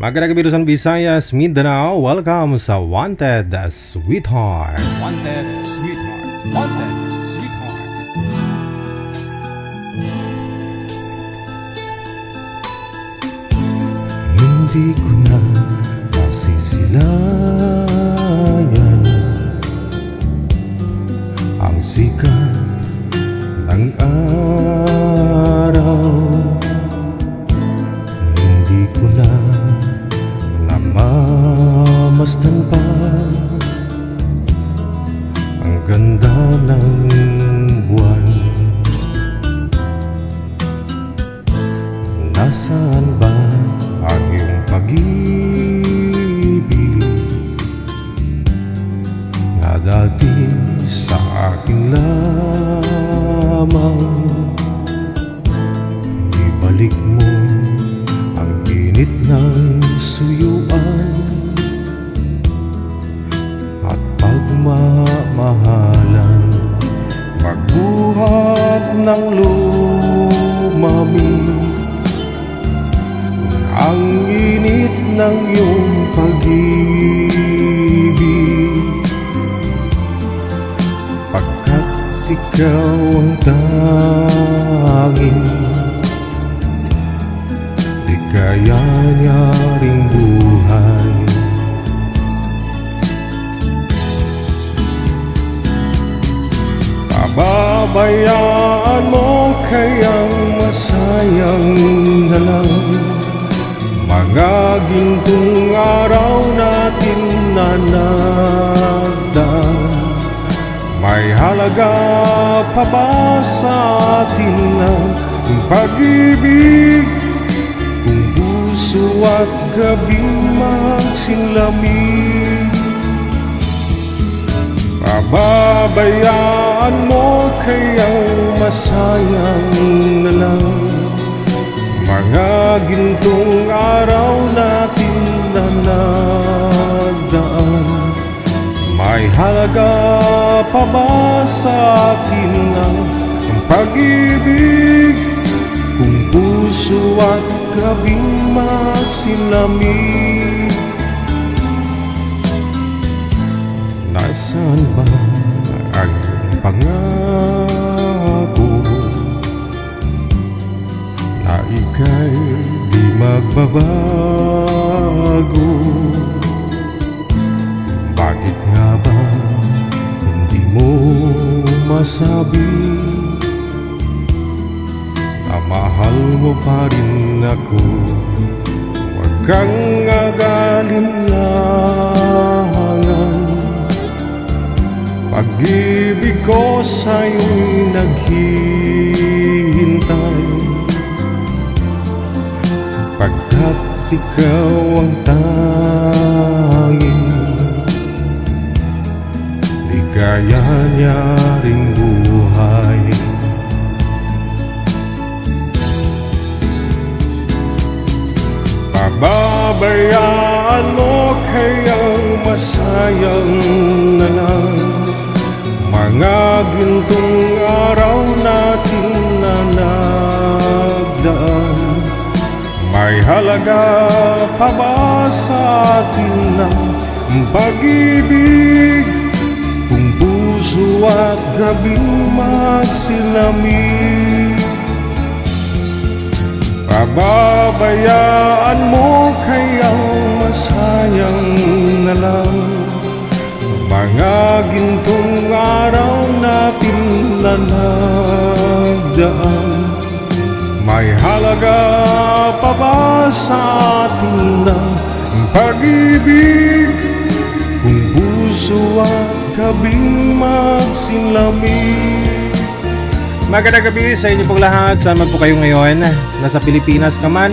Magandang gabi Luzon, Visayas, Mindanao. Welcome sa Wanted Sweetheart. Wanted Sweetheart. Wanted Sweetheart. Hindi ko na masisilayan ang sikat ng araw. Hindi ko na namamasdan pa ang ganda ng buwan. Nasaan ba ang iyong pag-ibig na dati sa akin lamang? Ibalik mo ang init ng suyuan at pagmamahalan, magbuhat ng lumamig ang init ng iyong pag-ibig, pagkat ikaw ang tanging di kaya niya ring buhay. Pababayaan mo kayang masayang na lang mga gintong araw natin na nagdaan. May halaga pa ba sa atin ang pag-ibig kung puso at gabing magsilamig? Pababayaan mo kayang masayang na lang mga gintong araw natin na nagdaan. May halaga pa ba sa atin ang pag-ibig kung puso at gabing magsilamig? Nasaan ba ang pangako na ika'y di magbabago? Bakit nga ba hindi mo masabi na mahal mo pa rin ako? Huwag kang agalinlangan, pag-ibig ko sa'yo'y naghihintay, pagkat ikaw ang tanging di kaya niya ring buhay. Pababayaan mo kayang masayang na lang mga gintong araw natin na nagdaan. May halaga pa ba sa atin ang pag-ibig kung puso at gabing magsilamig? Pababayaan mo kayang masayang na lang mga gintong araw natin na nagdaan. May halaga pa ba sa atin ang pag-ibig kung puso at gabing magsilamig? Magandang gabi sa inyo pong lahat. Saan man po kayo ngayon? Nasa Pilipinas ka man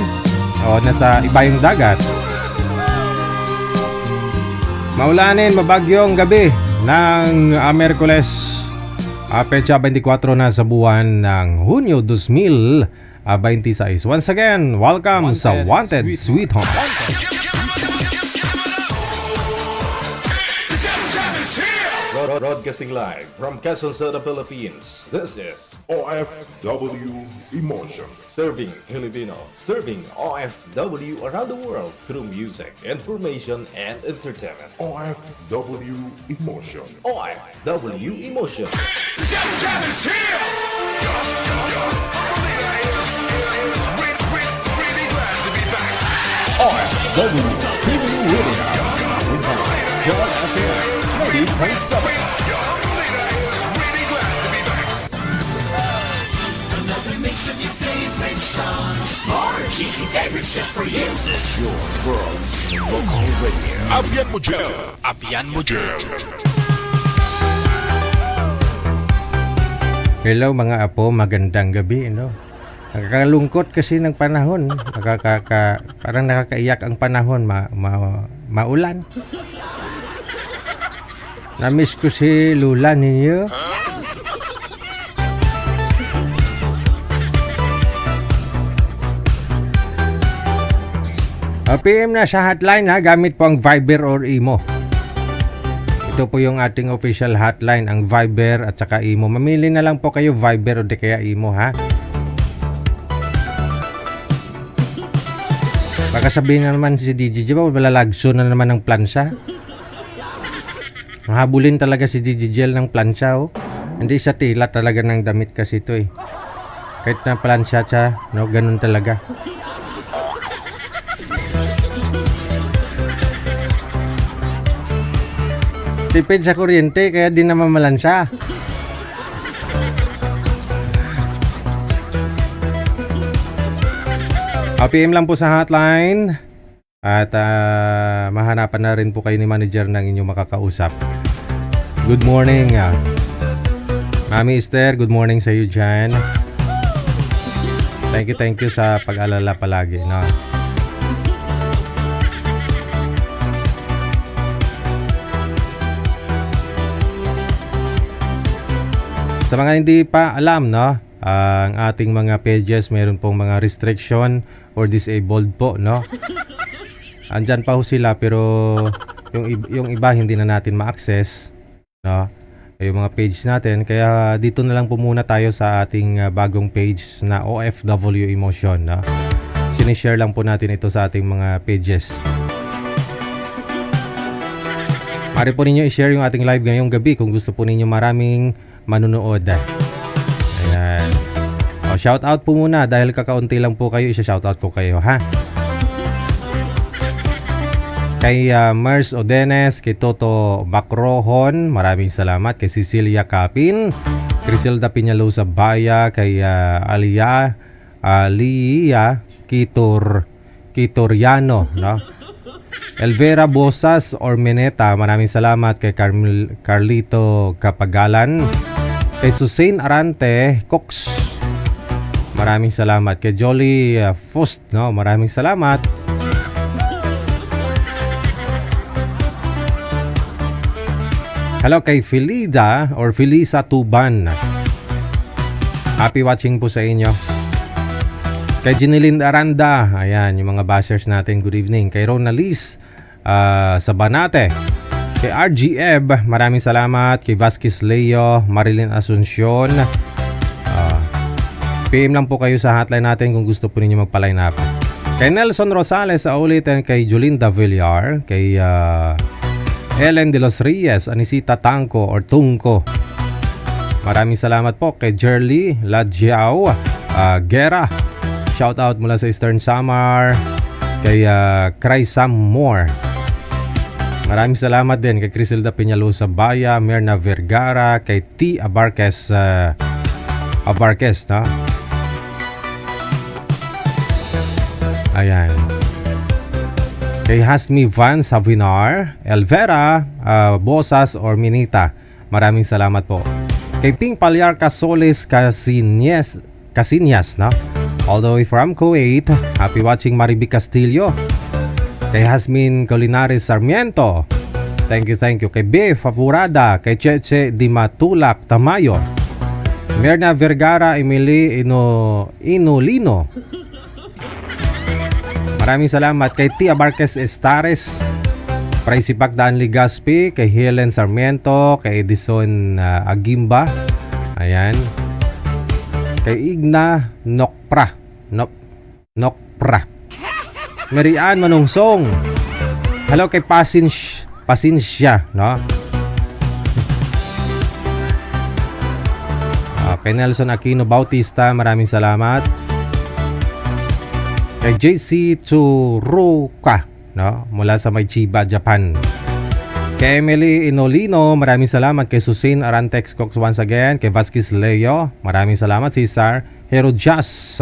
o nasa ibayong dagat? Maulanin, mabagyong gabi ng Miyerkules, petsa 24 na sa buwan ng Hunyo 2026. Once again, welcome sa Wanted Sweetheart. Broadcasting live from Quezon City, Philippines. This is OFW Emotion. Serving Filipino, serving OFW around the world through music, information, and entertainment. OFW Emotion. OFW Emotion. OFW TV Radio. John FM 90.7. Another mix of your favorite songs. More cheesy favorites just for you. This is your world local radio. Abian mo dyan! Abian mo dyan! Hello mga apo, magandang gabi, no? Nakakalungkot kasi ng panahon. Parang nakakaiyak ang panahon, maulan. Namiss ko si Lula ninyo. PM na sa hotline ha, gamit po ang Viber or Imo. Ito po yung ating official hotline, ang Viber at saka Imo. Mamili na lang po kayo Viber o di kaya Imo ha. Baka sabihin na naman si DJ, wala lagso na naman ng plansa. Mahabulin talaga si DJ Gel ng plansa oh. Hindi sa tila talaga ng damit kasi ito eh. Kahit na plansa siya, no, ganun talaga. Tipid sa kuryente kaya di naman malansa. PM lang po sa hotline at mahanapan na rin po kayo ni manager ng inyong makakausap. Good morning. Mami Esther, good morning sa iyo dyan. Thank you sa pag-alala palagi. No? Sa mga hindi pa alam, no, ang ating mga pages meron pong mga restriction or disabled po, no. Andyan pa ho sila pero yung iba hindi na natin ma-access, no. Yung mga page natin, kaya dito na lang po muna tayo sa ating bagong page na OFW Emotion, no. Sinishare lang po natin ito sa ating mga pages. Maaari po ninyo i-share yung ating live ngayong gabi kung gusto po ninyo maraming manunood. Ayan. O, shout out po muna dahil kakaunti lang po kayo, isa-shout out ko kayo, ha? Kay Mers Odenes, kay Toto Bacrohon, maraming salamat. Kay Cecilia Capin, Criselda Piñalosa Baya, kay Aliyah Kitoriano, no? Elvera Bosas Ormeneta, maraming salamat. Kay Carlito Kapagalan, kay Susain Arante Cox, maraming salamat. Kay Jolly Fost, no, maraming salamat. Hello kay Felida or Felisa Tuban, happy watching po sa inyo. Kay Jeneline Aranda, ayan yung mga bashers natin, good evening. Kay Ronalis Sabanate, kay RGF, maraming salamat. Kay Vasquez Leo, Marilyn Asuncion, PM lang po kayo sa hotline natin kung gusto po ninyo magpa-line up. Kay Nelson Rosales sa ulitin, kay Jolinda Villar, kay Ellen de los Reyes, Anisita Tangko or Tungko, maraming salamat po. Kay Jerly Ladjiao Guerra, shout out mula sa Eastern Samar. Kay Cry Sam Moore, maraming salamat din. Kay Criselda Peñalosa Baya, Mirna Vergara, kay T. Abarquez, no? Ayan. Kay Hasmi Van Savinar, Elvera Bosas or Minita, maraming salamat po. Kay Ping Palyar Casoles Casinyas, no? All the way from Kuwait, happy watching. Mariby Castillo, kay Hasmin Colinares Sarmiento, thank you. Kay B. Fapurada, kay Cheche Di Matulak Tamayo, Mirna Vergara, Emily Inolino, maraming salamat. Kay Tia Barquez Estares, Praisipak Daan Ligaspi, kay Helen Sarmiento, kay Edison Agimba. Ayan. Kay Igna Nokpra. Nokpra. Marian Manungsong. Hello kay Pasinsya, no? Kay Nelson Aquino Bautista, maraming salamat. Kay JC Tsuruka, no? Mula sa may Chiba, Japan. Kay Emily Inolino, maraming salamat. Kay Susin Arantex Cox once again. Kay Vasquez Leo, maraming salamat. Cesar Herojas,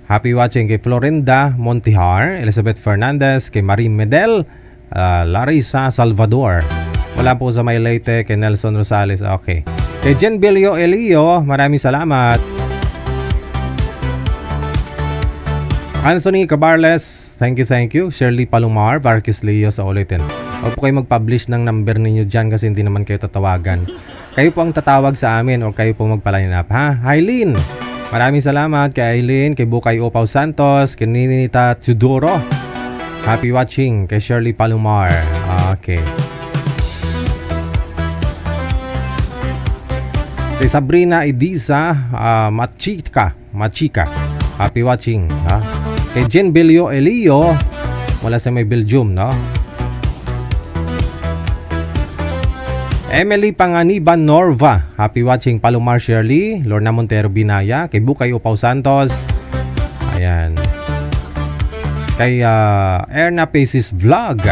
happy watching. Kay Florinda Montihar, Elizabeth Fernandez, kay Marie Medel, Larissa Salvador. Wala po sa may Leyte. Kay Nelson Rosales, okay. Kay Jen Bilio Elio, maraming salamat. Anthony Cabarles, thank you. Shirley Palomar, Varkis Leo sa ulitin. Huwag po kayo mag-publish ng number ninyo dyan kasi hindi naman kayo tatawagan. Kayo po ang tatawag sa amin o kayo po magpa-line up, ha? Hailin, maraming salamat kay Aileen, kay Bukay Opaw Santos, kay Ninita Tudoro. Happy watching. Kay Shirley Palomar. Okay. Kay Sabrina Ediza Machika. Happy watching, ha? Kay Jen Bilio Elio, wala sa may Belgium, no? Emily Panganiban Norva, happy watching. Palomar Shirley, Lorna Montero Binaya, kay Bukay Upaw Santos. Ayan. Kay Erna Paces Vlog.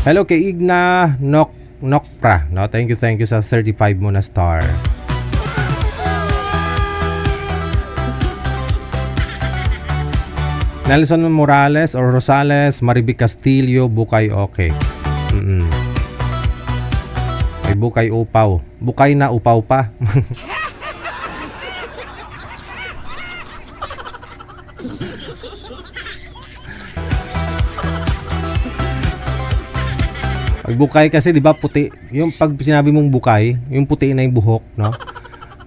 Hello kay Igna Nokpra, no? Thank you sa 35 mo na star. Nelson Morales or Rosales, Maribic Castillo, Bukay, okay. Ay, Bukay Upaw. Bukay na upaw pa. Pag Bukay kasi, di ba, puti. Yung pag sinabi mong Bukay, yung puti na yung buhok, no?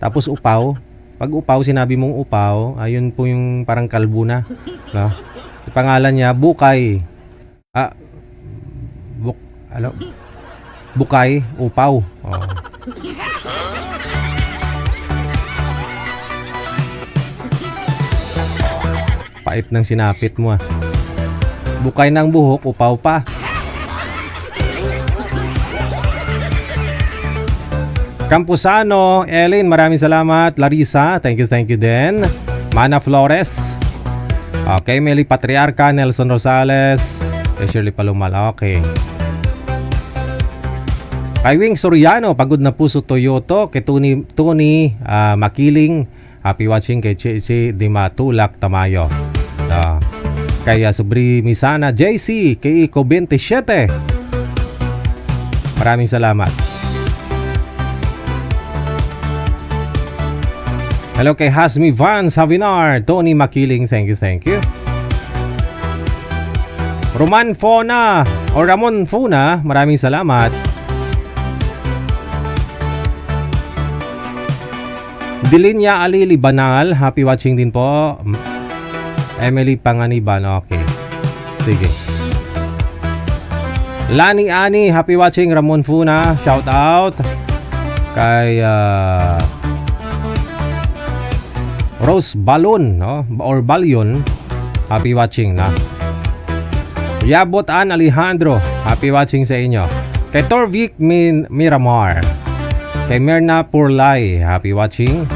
Tapos Upaw. Pag Upaw, sinabi mong Upaw, ayun po yung parang kalbo na, no? Yung pangalan niya, Bukay. Bukay, Upaw. Oh. Pait ng sinapit mo, ah. Bukay ng buhok, Upaw pa. Campusano, Ellen, maraming salamat. Larissa, thank you din. Mana Flores. Okay, Meli Patriarca, Nelson Rosales, kay Shirley Palumal, okay. Kay Wing Soriano, Pagod na Puso Toyoto, kay Tony Makiling, happy watching. Kay Chichi Di Matulak Tamayo. Kay Subri Misana, JC, kay Iko 27. Maraming salamat. Hello kay Hasmi Van Savinar, Tony Makiling, thank you. Roman Fona o Ramon Fona, maraming salamat. Dilinya Alili Banal, happy watching din po. Emily Panganiban, okay. Sige. Lani Ani, happy watching. Ramon Funa, shout out. Kay Rose Balon, no? Or Balyon, happy watching, na. Yabot An Alejandro, happy watching sa inyo. Kay Torvik Miramar, kay Merna Purlay, happy watching.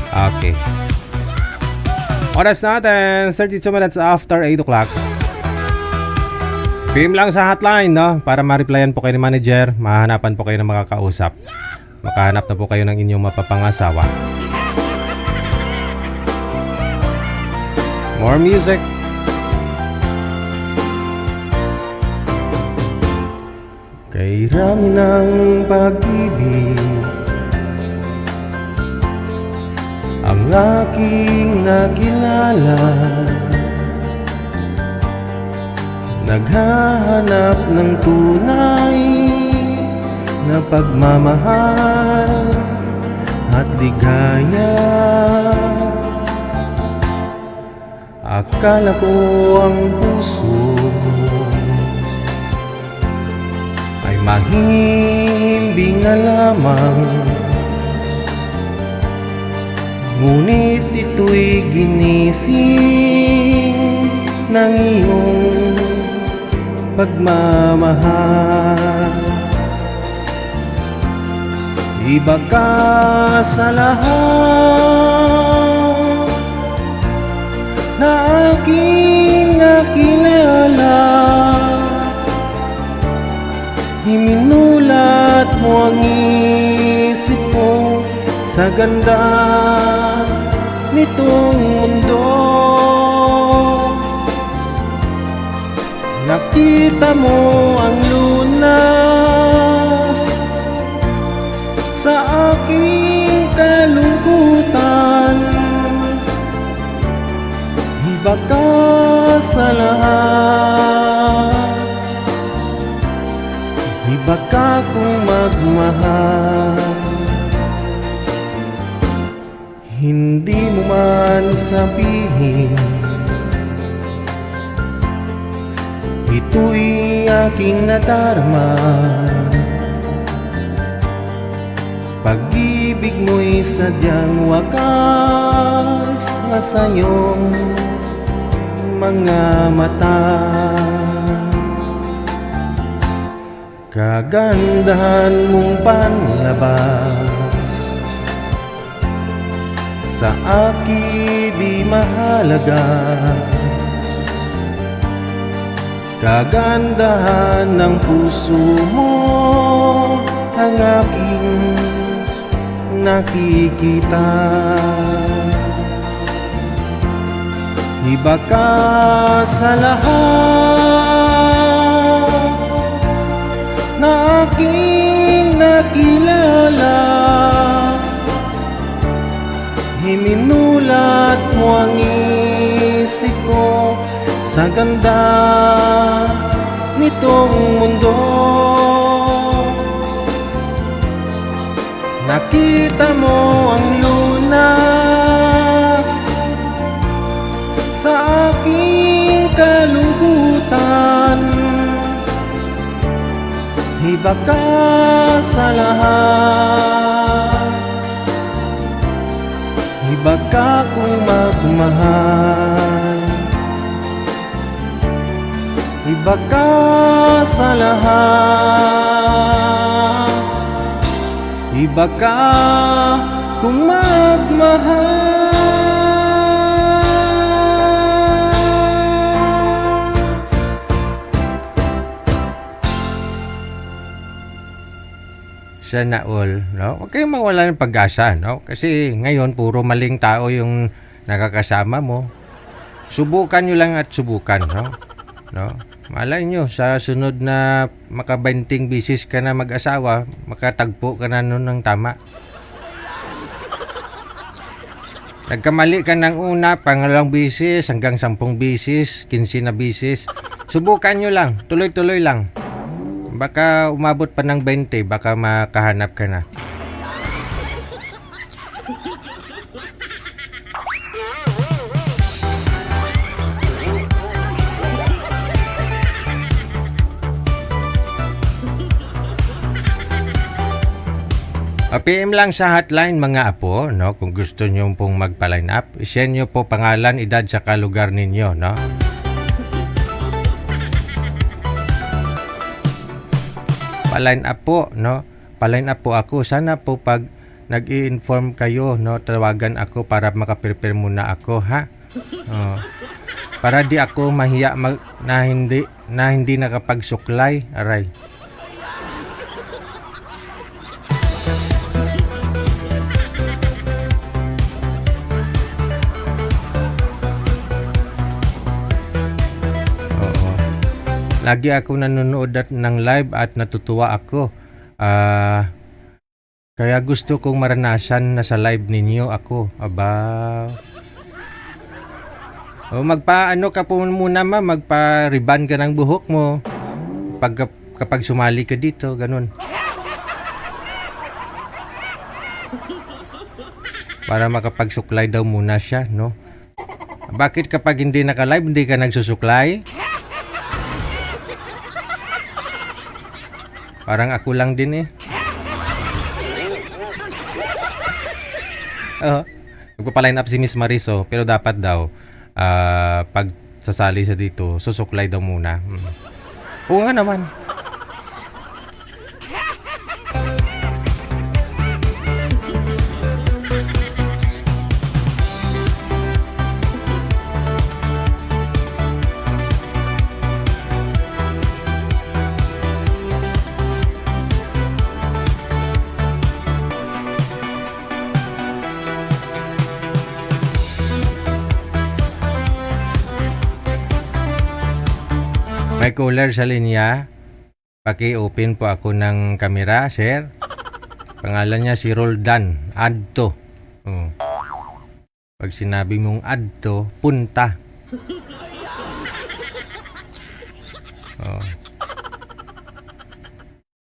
Okay. Oras natin, 32 minutes after 8 o'clock. PM lang sa hotline, no? Para ma-replyan po kayo ni manager, mahanapan po kayo ng makakausap. Makahanap na po kayo ng inyong mapapangasawa. More music. Kay rami ng pag-ibig ang aking nakilala, naghahanap ng tunay na pagmamahal at ligaya. Akala ko ang puso Mahimbing na lamang, ngunit ito'y ginising ng iyong pagmamahal. Iba ka sa lahat na aking nakilala. Iminulat mo ang isip ko sa ganda nitong mundo. Nakita mo ang lunas sa aking kalungkutan. Iba ka sa lahat, iba ka kung magmahal. Hindi mo man sabihin, ito'y aking nadarama. Pag-ibig mo'y sadyang wakas na sa iyong mga mata. Kagandahan mong panlabas sa akin di mahalaga. Kagandahan ng puso mo ang aking nakikita. Iba ka sa lahat na aking nakilala. Iminulat mo ang isip ko sa ganda nitong mundo. Nakita mo ang lunas sa aking kalungkutan. Iba ka sa lahat, iba ka kung magmahal. Iba ka sa lahat, iba ka kung magmahal. Sana all, no? Huwag kayong mawala ng pag-asa, no? Kasi ngayon puro maling tao yung nakakasama mo. Subukan nyo lang at subukan, no? No? Malay nyo, sa sunod na makabanting bisis ka na mag-asawa, makatagpo ka na nun ng tama. Nagkamali ka ng una, pangalawang bisis, hanggang 10 bisis, 15 na bisis. Subukan nyo lang, tuloy-tuloy lang. Baka umabot pa ng 20, baka makahanap ka na. PM lang sa hotline mga apo, no? Kung gusto nyo pong magpa-line up, isend nyo po pangalan, edad, saka lugar ninyo, no? Pa-line up po, no? Pa-line up po ako. Sana po pag nag-i-inform kayo, no? Tawagan ako para makaprepare muna ako, ha? Para di ako mahiya na hindi nakapagsuklay, aray. Lagi ako nanonood ng live at natutuwa ako. Kaya gusto kong maranasan na sa live ninyo ako. Aba. Magpa-ano ka po muna magpa-ribbon ka ng buhok mo. Kapag sumali ka dito, ganun. Para makapagsuklay daw muna siya, no? Bakit kapag hindi naka-live, hindi ka nagsusuklay? Parang ako lang din eh. Magpapaline up si Miss Mariso, pero dapat daw pag sasali siya dito, susuklay daw muna. Oo nga naman. May caller sa linya. Paki-open po ako ng camera, sir. Pangalan niya si Roldan. Add to. Oh. Pag sinabi mong add to, punta. Oh.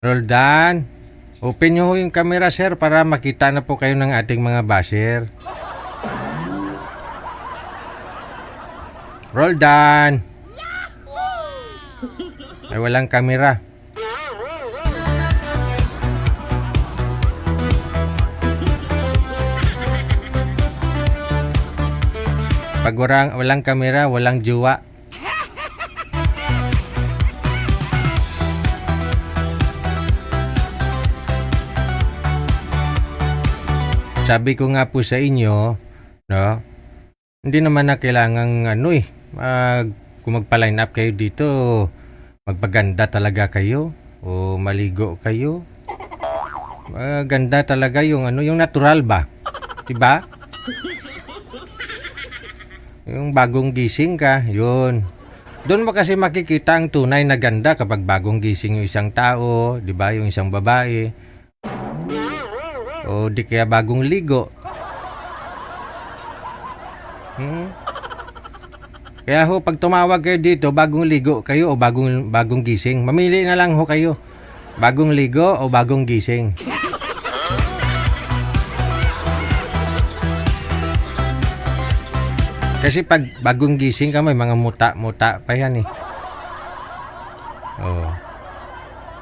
Roldan, open nyo yung camera, sir, para makita na po kayo ng ating mga basher. Roldan! Ay, walang kamera. Pag walang kamera, walang jowa. Sabi ko nga po sa inyo, no? Hindi naman na kailangang kung magpa-line up kayo dito, magpaganda talaga kayo o maligo kayo. Ganda talaga yung yung natural ba? 'Di ba? Yung bagong gising ka, yun. Doon mo kasi makikita ang tunay na ganda kapag bagong gising yung isang tao, 'di ba? Yung isang babae. O di kaya bagong ligo. Kaya ho, pag tumawag kayo dito, bagong ligo kayo o bagong gising, mamili na lang ho kayo. Bagong ligo o bagong gising. Kasi pag bagong gising ka, may mga muta-muta pa yan eh. Oh.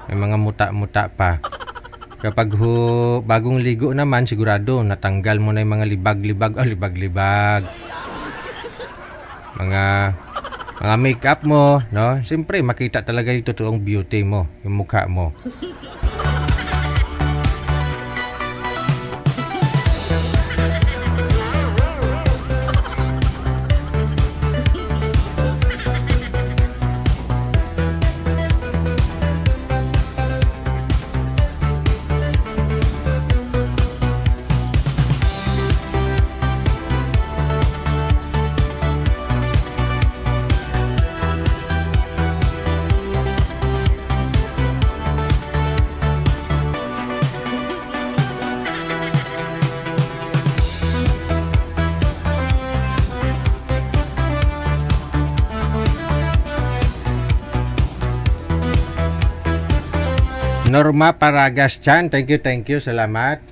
May mga muta-muta pa. Kapag bagong ligo naman, sigurado natanggal mo na yung mga libag-libag. Libag-libag. Mga make-up mo, no? Siyempre, makita talaga yung totoong beauty mo, yung mukha mo. Norma Paragas Chan, thank you, salamat.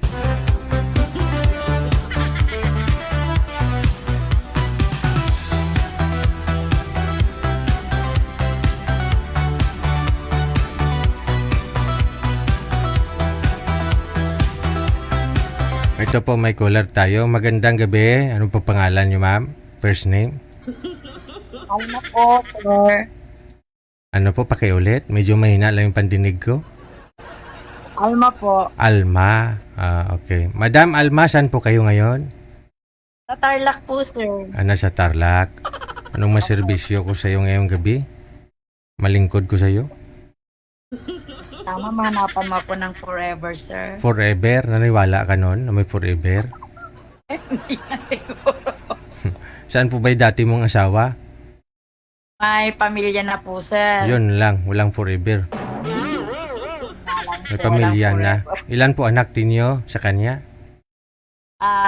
Ito po, may caller tayo. Magandang gabi. Ano po pangalan niyo, ma'am? First name? Alma po, sir. Ano po, pakiulit? Medyo mahina lang yung pandinig ko. Alma po. Alma. Okay. Madam Alma, saan po kayo ngayon? Sa Tarlac po, sir. Nasa Tarlac. Anong maserbisyo ko sa iyo ngayong gabi? Malingkod ko sa iyo? Tama, mahanapan mo po ng forever, sir. Forever? Naniwala ka nun na may forever? Saan po ba yung dati mong asawa? May pamilya na po, sir. Yun lang, walang forever. May pamilya na. Ilan po anak ninyo sa kanya?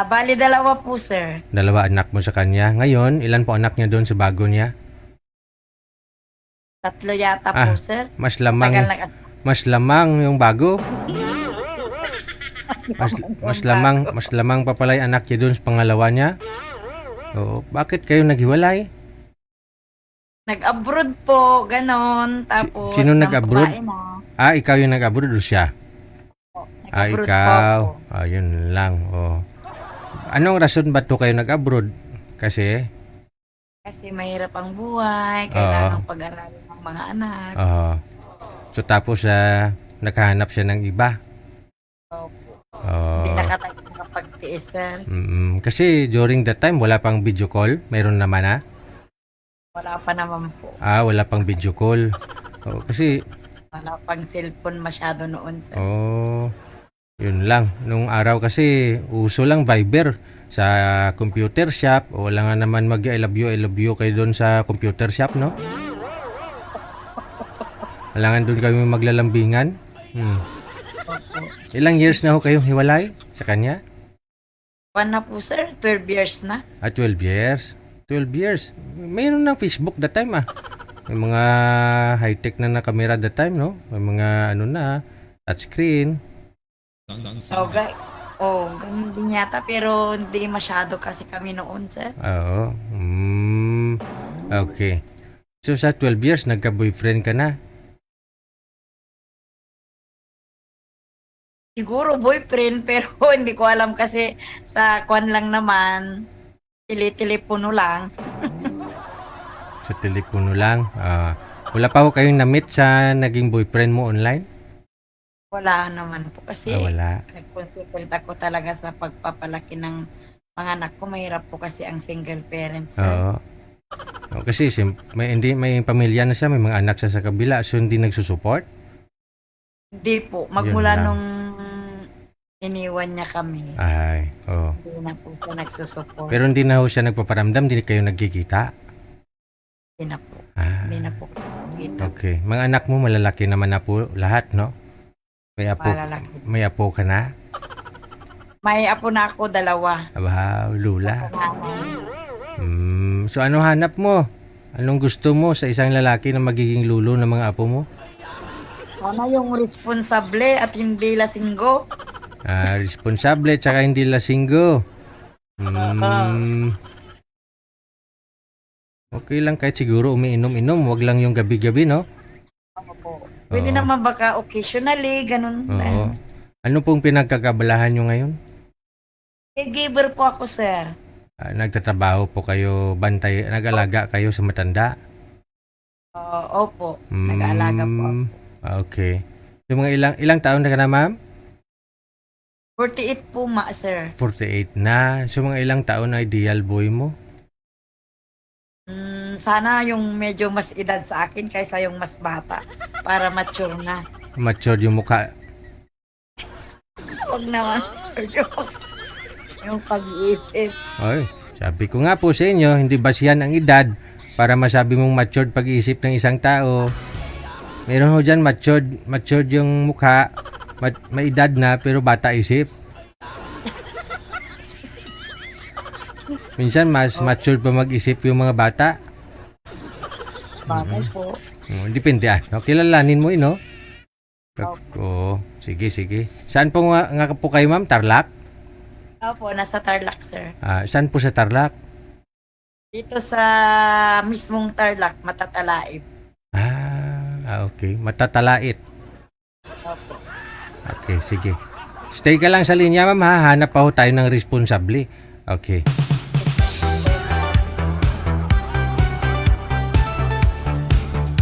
Bali, dalawa po, sir. Dalawa anak mo sa kanya. Ngayon, ilan po anak niya doon sa bago niya? 3 yata po, sir. Mas lamang yung bago. Mas lamang pa pala yung anak niya doon sa pangalawa niya. Oo, bakit kayo naghiwalay? Nag-abroad po, ganon. Tapos, sino nag-abroad? babae na. Ikaw yung nag-abroad o siya? Nag-abroad Ikaw. po ako. Yun lang. Anong rason ba to kayo nag-abroad? Kasi? Kasi mahirap ang buhay, kailangan pag-aralin ng mga anak. So tapos nakahanap siya ng iba. Opo. Oo. Hindi nakapagtiis, sir. Kasi during that time, wala pang video call. Meron naman Wala pa naman po. wala pang video call. Kasi, Wala pang cellphone masyado noon, sir. yun lang. Nung araw kasi, uso lang Viber sa computer shop. Wala nga naman mag I love you kayo doon sa computer shop, no? Kailangan doon kami maglalambingan. Ilang years na ho kayong hiwalay sa kanya? Na po, sir. 12 years na. 12 years. 12 years. Mayroon ng Facebook that time May mga high-tech na kamera that time, no? May mga touchscreen. Ganun din yata. Pero hindi masyado kasi kami noon, sir. Oo. Okay. So sa 12 years, nagka-boyfriend ka na? Siguro boyfriend, pero hindi ko alam kasi sa kwan lang naman, telepono lang. Sa telepono lang? Wala pa ho kayong na-meet sa naging boyfriend mo online? Wala naman po kasi Wala. nag-consultant ako talaga sa pagpapalaki ng mga anak ko. Mahirap po kasi ang single parents. Kasi may pamilya na siya, may mga anak siya sa kabila, so hindi nagsusupport? Hindi po. Magmula Yun lang. nung iniwan niya kami, hindi na po siya nagsusupport. Pero hindi na ho siya nagpaparamdam, hindi kayo nagkikita? Hindi na po. Ah, Hindi na po kita. okay. Mga anak mo malalaki naman na po lahat, no? Malalaki. May apo ka na? May apo na ako, 2. Wow, lula. So ano hanap mo? Anong gusto mo sa isang lalaki na magiging lulo ng mga apo mo? Sana yung responsable at hindi lasinggo. Responsable tsaka hindi lasinggo. Okay lang kahit siguro umiinom-inom, wag lang yung gabi-gabi, no? Opo. Pwede Oo. naman baka occasionally, ganun. Oo. Ano pong pinagkakabalahan nyo ngayon? Caregiver po ako, sir. Nagtatrabaho po kayo, nag-alaga kayo sa matanda? Opo, nag-aalaga po ako. Okay. Yung mga ilang taon na ka na, ma'am? 48 po, sir. 48 na. So mga ilang taon na ideal boy mo? Sana yung medyo mas edad sa akin kaysa yung mas bata para mature na. Matured yung mukha. Huwag naman. Yung pag-iisip. Oy, sabi ko nga po sa inyo, hindi basihan ang edad para masabi mong matured pag-iisip ng isang tao. Meron ho dyan matured yung mukha, may edad na pero bata isip. Minsan mas matured pa mag-isip yung mga bata. Bagay po. Depende no? Kilalanin mo no? Oo, sige. Saan po nga po kayo, ma'am? Tarlac? Opo, nasa Tarlac, sir. Saan po sa Tarlac? Dito sa mismong Tarlac, Matatalaib. Okay. Matatalait. Opo. Okay, sige. Stay ka lang sa linya, ma'am, ha? Hanap pa ho tayo ng responsable. Okay.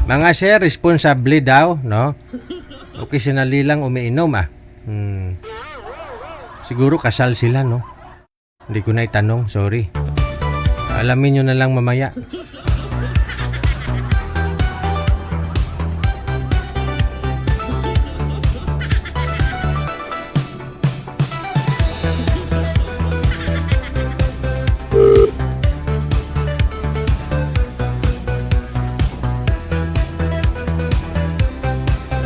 Mga sir, responsable daw, no? Occasionally lang umiinom, Siguro kasal sila, no? Hindi ko na itanong, sorry. Alamin nyo na lang mamaya.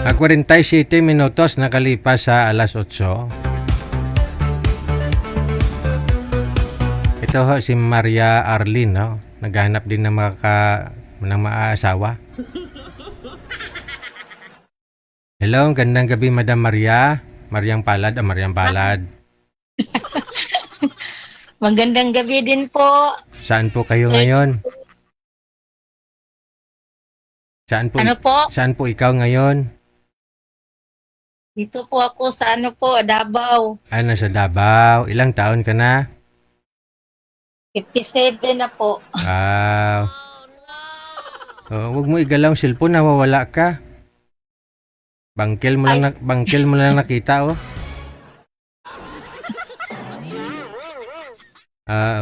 A 47 minutos nakalipas sa alas 8. Ito ho si Maria Arlene, no? Naghanap din ng maasawa. Hello, gandang gabi, Madam Maria. Mariang Palad. Magandang gabi din po. Saan po kayo ngayon? Ano po? Saan po ikaw ngayon? Dito po ako sa ano po, Davao. Nasa Davao. Ilang taon ka na? 57 na po. Wow. Huwag mo igalaw ang cellphone, nawawala ka. Bangkel mo lang nakita, oh.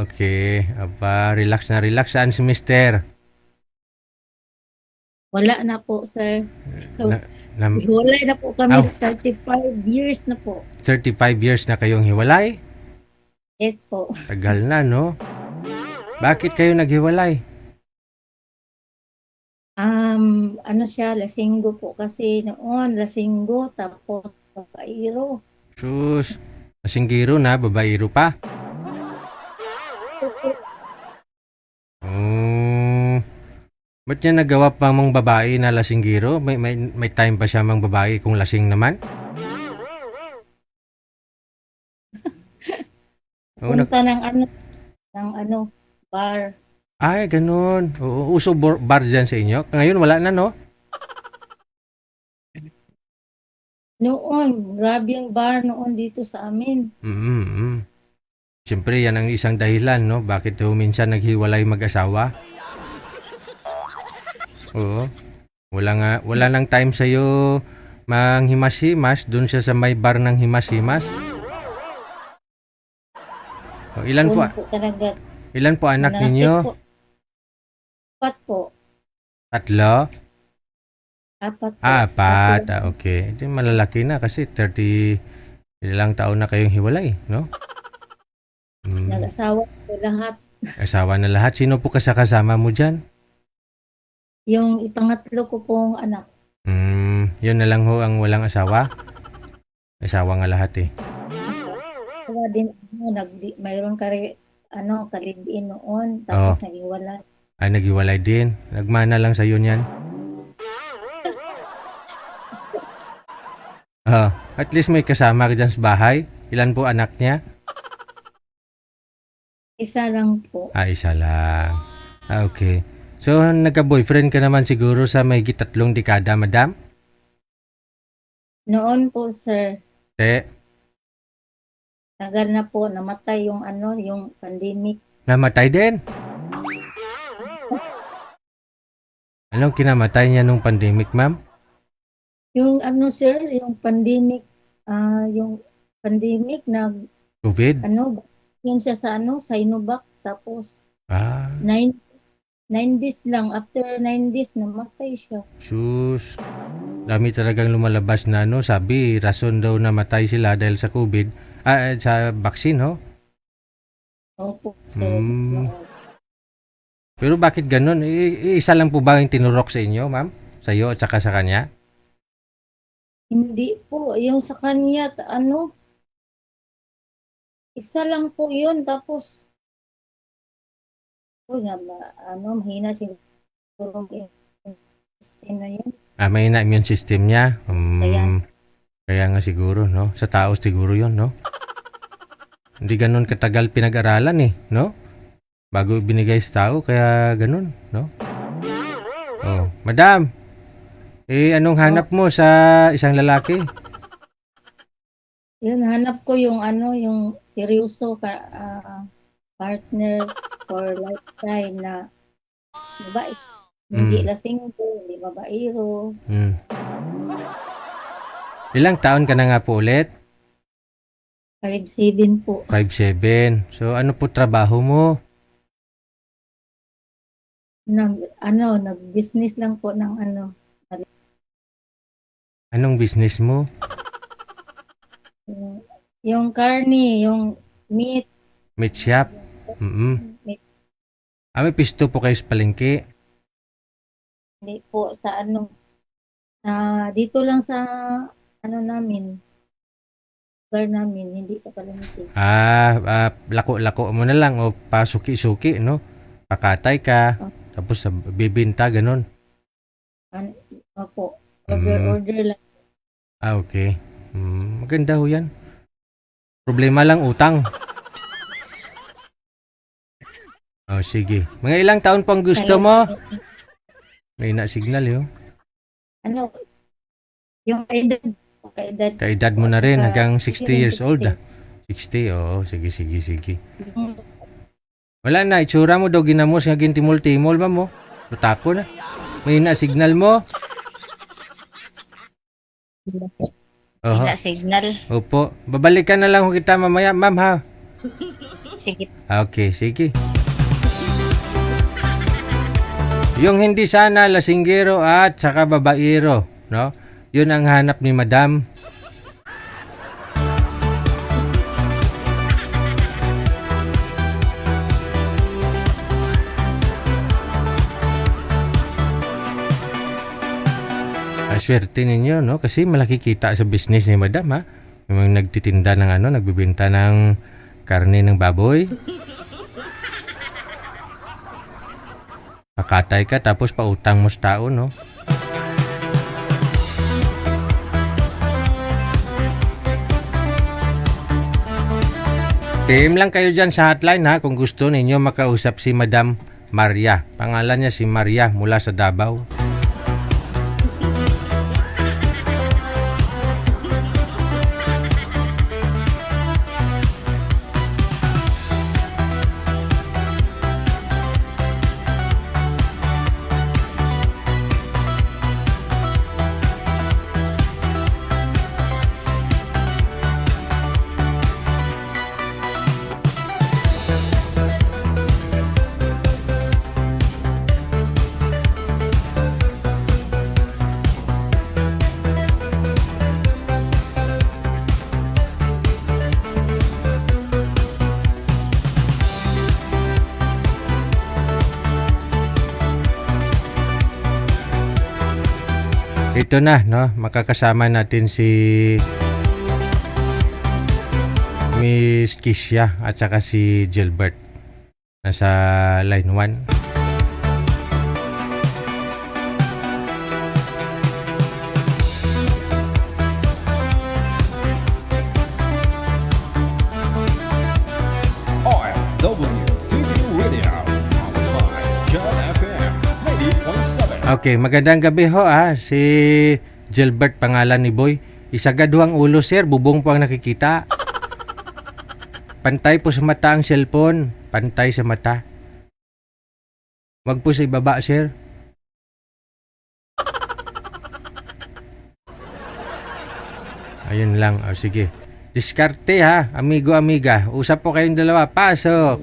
Okay. Aba, relax na relax. Saan si mister? Wala na po, sir. So, Na, hiwalay na po kami Aw. 35 years na po. 35 years na kayong hiwalay? Yes po. Tagal na, no? Bakit kayo naghiwalay? Ano siya, lasinggo po kasi noon, lasinggo, tapos babairo. Sus, masinggiro na, babairo pa. Ba't niya nagawa pa mang babae na lasinggiro? May time pa siya mang babae kung lasing naman? Punta ng bar. Ay, ganun. Oo, uso bar dyan sa inyo. Ngayon, wala na, no? Noon, grabe ang bar noon dito sa amin. Siyempre, yan ang isang dahilan, no? Bakit minsan naghiwalay mag-asawa? Oo. Wala nang time sa'yo manghimas-himas. Doon siya sa may bar ng himas-himas. Ilan po? Doon po talaga. Ilan po anak Nanakit ninyo? po. 4 po. 3? 4 po. 4. Okay. Ito malalaki na kasi 30 ilang taon na kayong hiwalay, no? Nag-asawa po lahat. Asawa na lahat. Sino po kasama mo dyan? Yung ipangatlo ko pong anak. Yun na lang ho ang walang asawa? Asawa nga lahat eh. Kaya din, mayroon kalibin noon, tapos naghiwalay. Ay, naghiwalay din. Nagmana lang sa'yo niyan. At least may kasama ka dyan sa bahay. Ilan po anak niya? Isa lang po. Isa lang. Okay. So, nagka-boyfriend ka naman siguro sa may 3 dekada, madam? Noon po, sir, tagal na po, namatay yung yung pandemic. Namatay din? Anong kinamatay niya nung pandemic, ma'am? Yung sir, yung pandemic na COVID? yun siya sa Sinovac, tapos 9 days lang, after 9 days namatay siya. Sus. Dami talagang lumalabas na sabi, rason daw namatay sila dahil sa COVID, sa vaccine, ho? Opo, sir. Pero bakit ganun? Isa lang po ba yung tinurok sa inyo, ma'am? Sa iyo at saka sa kanya? Hindi po, yung sa kanya, isa lang po yun, tapos mahina siguro yung system na yun. Mahina immune system niya. Kaya nga siguro, no? Sa tao siguro yun, no? Hindi ganun katagal pinag-aralan eh, no? Bago binigay sa tao, kaya ganun, no? Madam, anong hanap mo sa isang lalaki? Yun, hanap ko yung yung seryoso partner for lifetime na babae. Hindi lasing po, hindi babaero. Ilang taon ka na nga po ulit? 5'7" po. 5'7". So ano po trabaho mo? Nag-business lang po ng Anong business mo? yung karne, yung meat. Meat shop? Meat. May pisto po kayo sa palengke? Hindi po sa dito lang sa namin. Bar namin, hindi sa palengke. Lako-lako mo na lang o pasuki-suki, no? Pakatay ka, tapos bibinta, ganun. Opo, order lang. Okay. Maganda ho yan. Problema lang utang. Sige. Mga ilang taon pang gusto mo? May na signal yun. Ano, yung edad, kaedad. Kaedad mo na rin, Saka, hanggang sige 60 rin, years old 60. ah. 60, oo. Sige, sige, sige. Mm. Wala na, itsura mo daw ginamos nga gintimol-timol ba mo? Lutako na. May na signal mo? Oho. Wala signal. Opo. Babalikan na lang ko kita mamaya, ma'am ha. Sige. Okay, sige. Yung hindi sana lasinggero at saka babaero, no? Yun ang hanap ni Madam. Swerte ninyo, no? Kasi malaki kita sa business ni Madam, ha? Yung nagtitinda ng ano, nagbibenta ng karne ng baboy. Pakatay ka tapos pautang mo sa tao, no? PM lang kayo dyan sa hotline, ha? Kung gusto ninyo makausap si Madam Maria. Pangalan niya si Maria mula sa Davao. Ito na, no? Makakasama natin si Miss Kisha at saka si Gilbert. Nasa line 1. RFW TV Radio, powered by John FM 90.7. Okay, magandang gabi ho si Gilbert pangalan ni Boy. Isagaduhang ulo sir, bubong po ang nakikita. Pantay po sa mata ang cellphone. Pantay sa mata. Wag po sa ibaba sir. Ayun lang, sige. Diskarte ha, amigo amiga. Usap po kayong dalawa, pasok.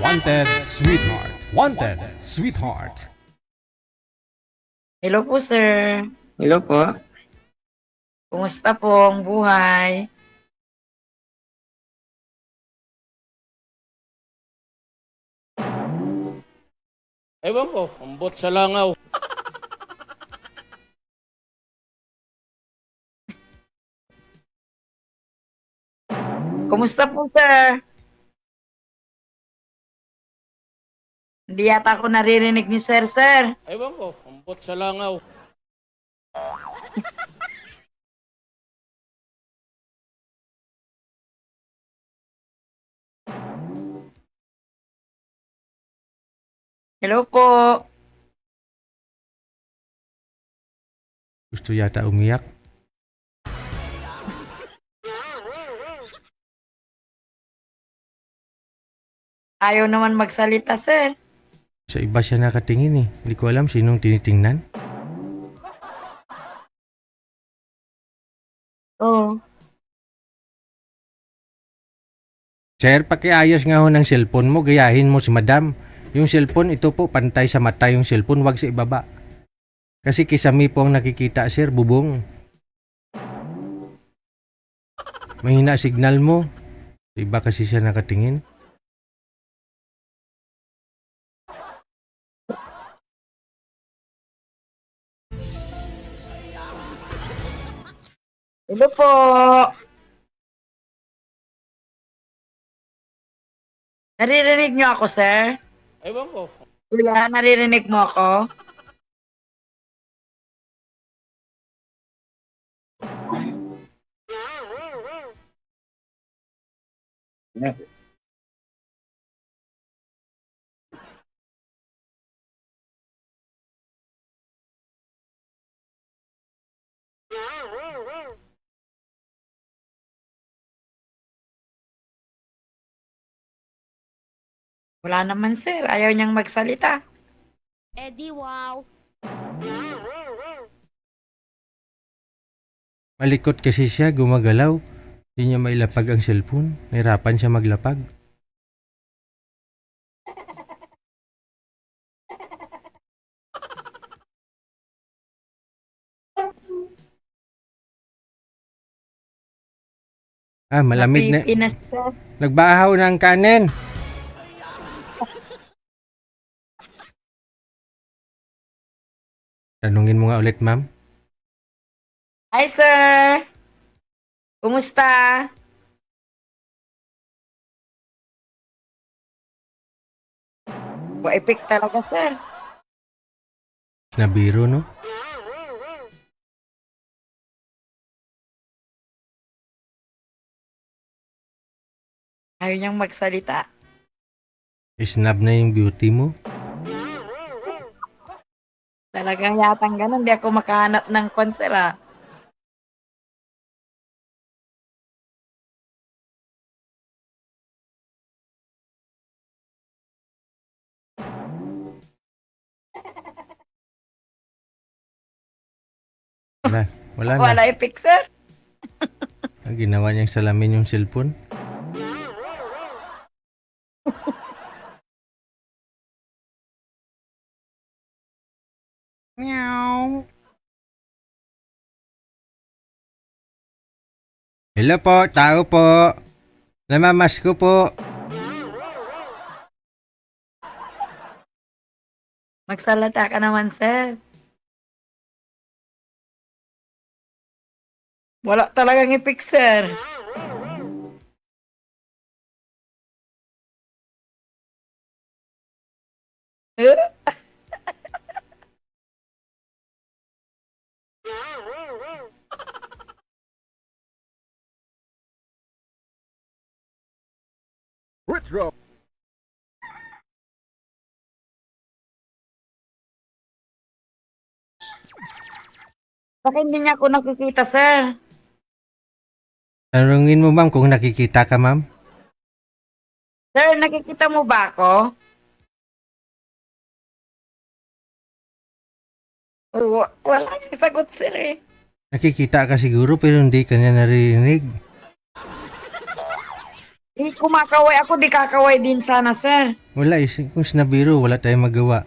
Wanted Sweetheart. Wanted Sweetheart. Hello po, sir. Hello po. Kumusta po ang buhay? Ewan ko, ambot sa langaw. Kumusta po, sir? Hindi yata ako naririnig ni sir, sir. Ewan ko, ambot sa langaw. Hello po. Gusto yata umiyak. Ayaw naman magsalita, sir. Sa iba siya nakatingin eh. Hindi ko alam sinong tinitingnan. Oo. Sir, pakiayos nga ho ng cellphone mo. Gayahin mo si Madam. Yung cellphone, ito po, pantay sa mata yung cellphone. Wag sa ibaba. Kasi kisami po ang nakikita, sir. Bubong. Mahina signal mo. Sa iba kasi siya nakatingin. Hello po. Naririnig niyo ako, sir? Ewan ko. Kuya, naririnig mo ako? Wala naman, sir. Ayaw niyang magsalita. Eddie, wow. Malikot kasi siya, gumagalaw. Hindi niya mailapag ang cellphone. Nahirapan siya maglapag. Malamig na. Pilipinas, sir. Nagbahaw na ang kanin. Tanungin mo nga ulit, ma'am. Hi, sir. Kumusta? Epic talaga, sir. Nabiro, no? Ayaw niyang magsalita. Snub na yung beauty mo. Talagang yatang ganun. Hindi ako makahanap ng konser, ah. Wala na. Wala epic, sir. Ginawa niyang salamin yung cellphone. Meow. Hello po, tao po. Namamas ko po. Magsalita ka naman, sir. Wala talagang epic, sir. Retro. Bakit hindi niya ako nakikita, sir? Tanungin mo ma'am kung nakikita ka ma'am. Sir, nakikita mo ba ako? Wala nang sagot, sir, eh. Nakikita ka siguro pero hindi ka niya narinig. Kumakaway ako, di kakaway din sana, sir. Wala kung sinabiro, wala tayong magawa.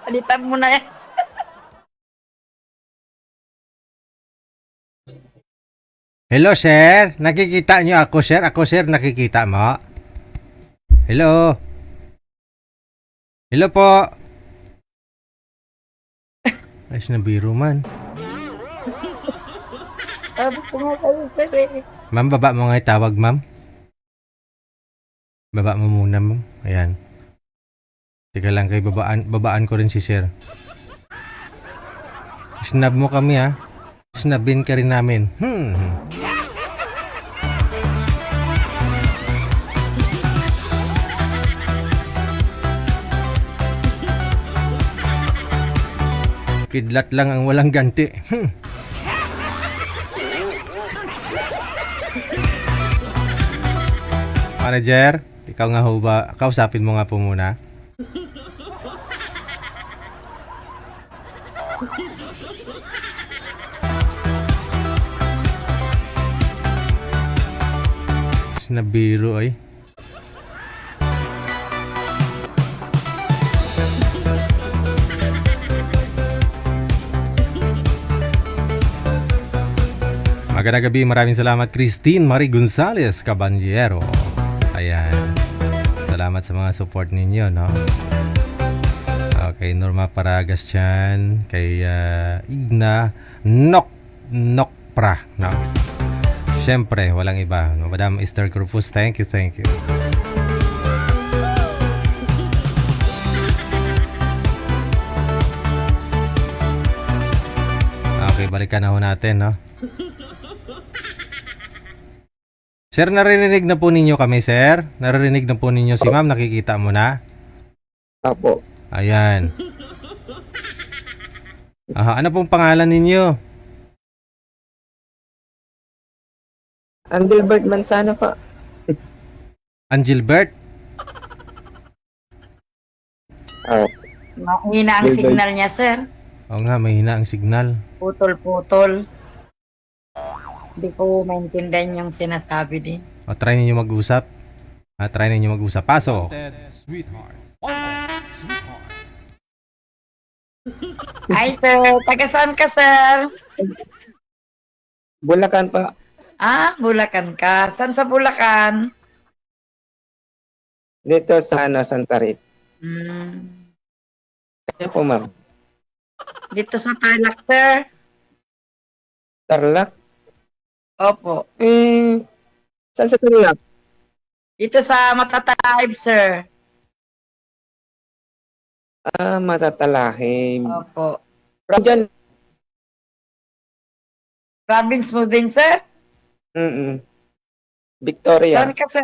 Palitan mo na yan. Hello sir, nakikita niyo ako sir? Ako sir, nakikita mo? Hello? Hello po? Ay, sinabiro man. Sabi ko nga kayo, sir, eh. Ma'am, baba mo nga itawag, ma'am. Baba mo muna, ma'am. Ayan. Teka lang, kay babaan ko rin si sir. Snub mo kami, ha? Snubin ka rin namin. Kidlat lang ang walang ganti. Manager, ikaw nga ho ba? Kausapin mo nga po muna. Nabiro ay. Magandang gabi, maraming salamat Christine Marie Gonzalez Caballero. Ayan. Salamat sa mga support ninyo, no? Okay, Norma Paragas dyan. Kay Igna Nokpra, no? Siyempre, walang iba. Madam Esther Corpus, thank you, thank you. Okay, balikan na ho natin, no? Sir, naririnig na po ninyo kami, sir? Naririnig na po ninyo si ma'am? Nakikita mo na? Apo. Ayan. Ano pong pangalan ninyo? Andelbert Mansana po. Angelbert? Oh, Mahina ang Gilbert. signal niya, sir. Oo nga, mahina ang signal. Putol-putol. Hindi ko maintindihan yung sinasabi din. O, try ninyo mag-usap. Try ninyo mag-usap. Paso. Wanted sweetheart. Wanted sweetheart. Ay, sir. Taga saan ka, sir? Bulacan pa. Bulacan ka. Saan sa Bulacan? Dito sa Santa Rita. Kaya po, ma'am. Dito sa Tarlac, sir. Tarlac? Opo. Saan sa Tarlac? Dito sa Matatayib, sir. Matatalahim. Opo. From dyan. Province mo din, sir? Victoria. Saan ka, sir?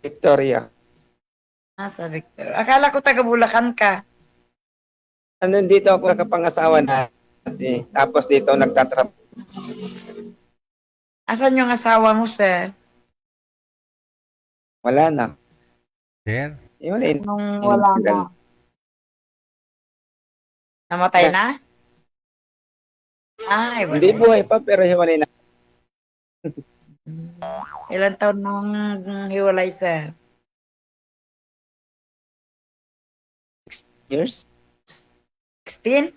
Victoria. Sa Victor. Akala ko taga Bulacan ka. Dito ako nakapangasawa na. Tapos dito nagtatrabaho. Asan yung asawa mo, sir? Wala na. Sir? Wala na. Nung wala na. Namatay na? Ay, Hindi wala. buhay pa pero hiwalay na. Ilan taon nung hiwalay, sir? Years? 16?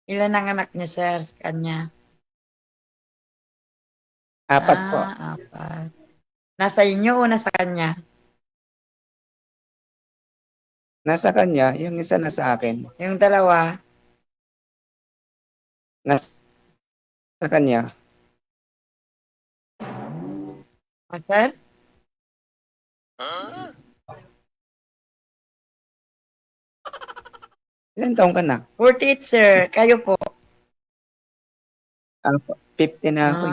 Ilan ang anak niya, sir, sa kanya? 4 po. 4. Nasa inyo o nasa kanya? Nasa kanya, yung isa nasa akin. Yung dalawa? Nasa kanya. Sir? Ilan taong ka na? 48, sir. Kayo po? 50 na ako.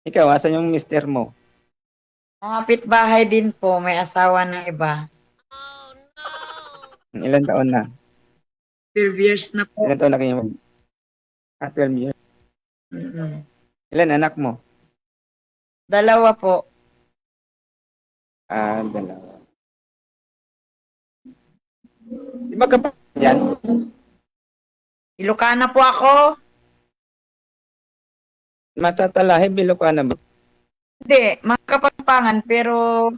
Ikaw, asan yung mister mo? Kapitbahay din po. May asawa ng iba. Ilan taon na? 12 years na po. Ilan taon na kayo? 12 years. Ilan anak mo? 2 po. 2. Di ba kapag yan? Ilocana po ako. Matatalahi, bilog ka na ba? Hindi, mga Kapampangan, pero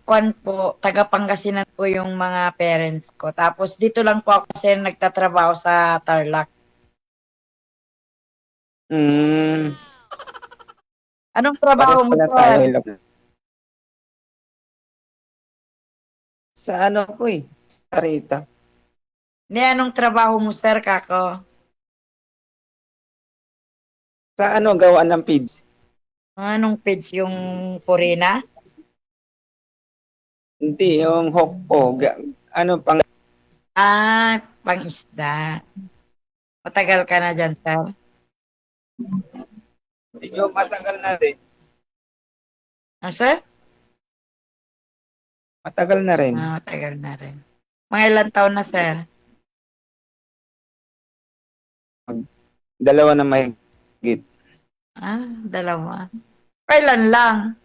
kwan po, taga Pangasinan po yung mga parents ko. Tapos dito lang po ako kasi nagtatrabaho sa Tarlac. Anong trabaho mo, Pares pala tayo, sir? Ilog. Sa ano ko sa Rita. Hindi, anong trabaho mo, sir, kako? Sa gawaan ng feeds? Anong page yung Purina? Hindi, yung hook po. Pang... Pang-isda. Matagal ka na dyan, sir? Yung matagal na rin. Sir? Matagal na rin. Matagal na rin. Mga ilang taon na, sir? 2 na may git. 2. Kailan lang?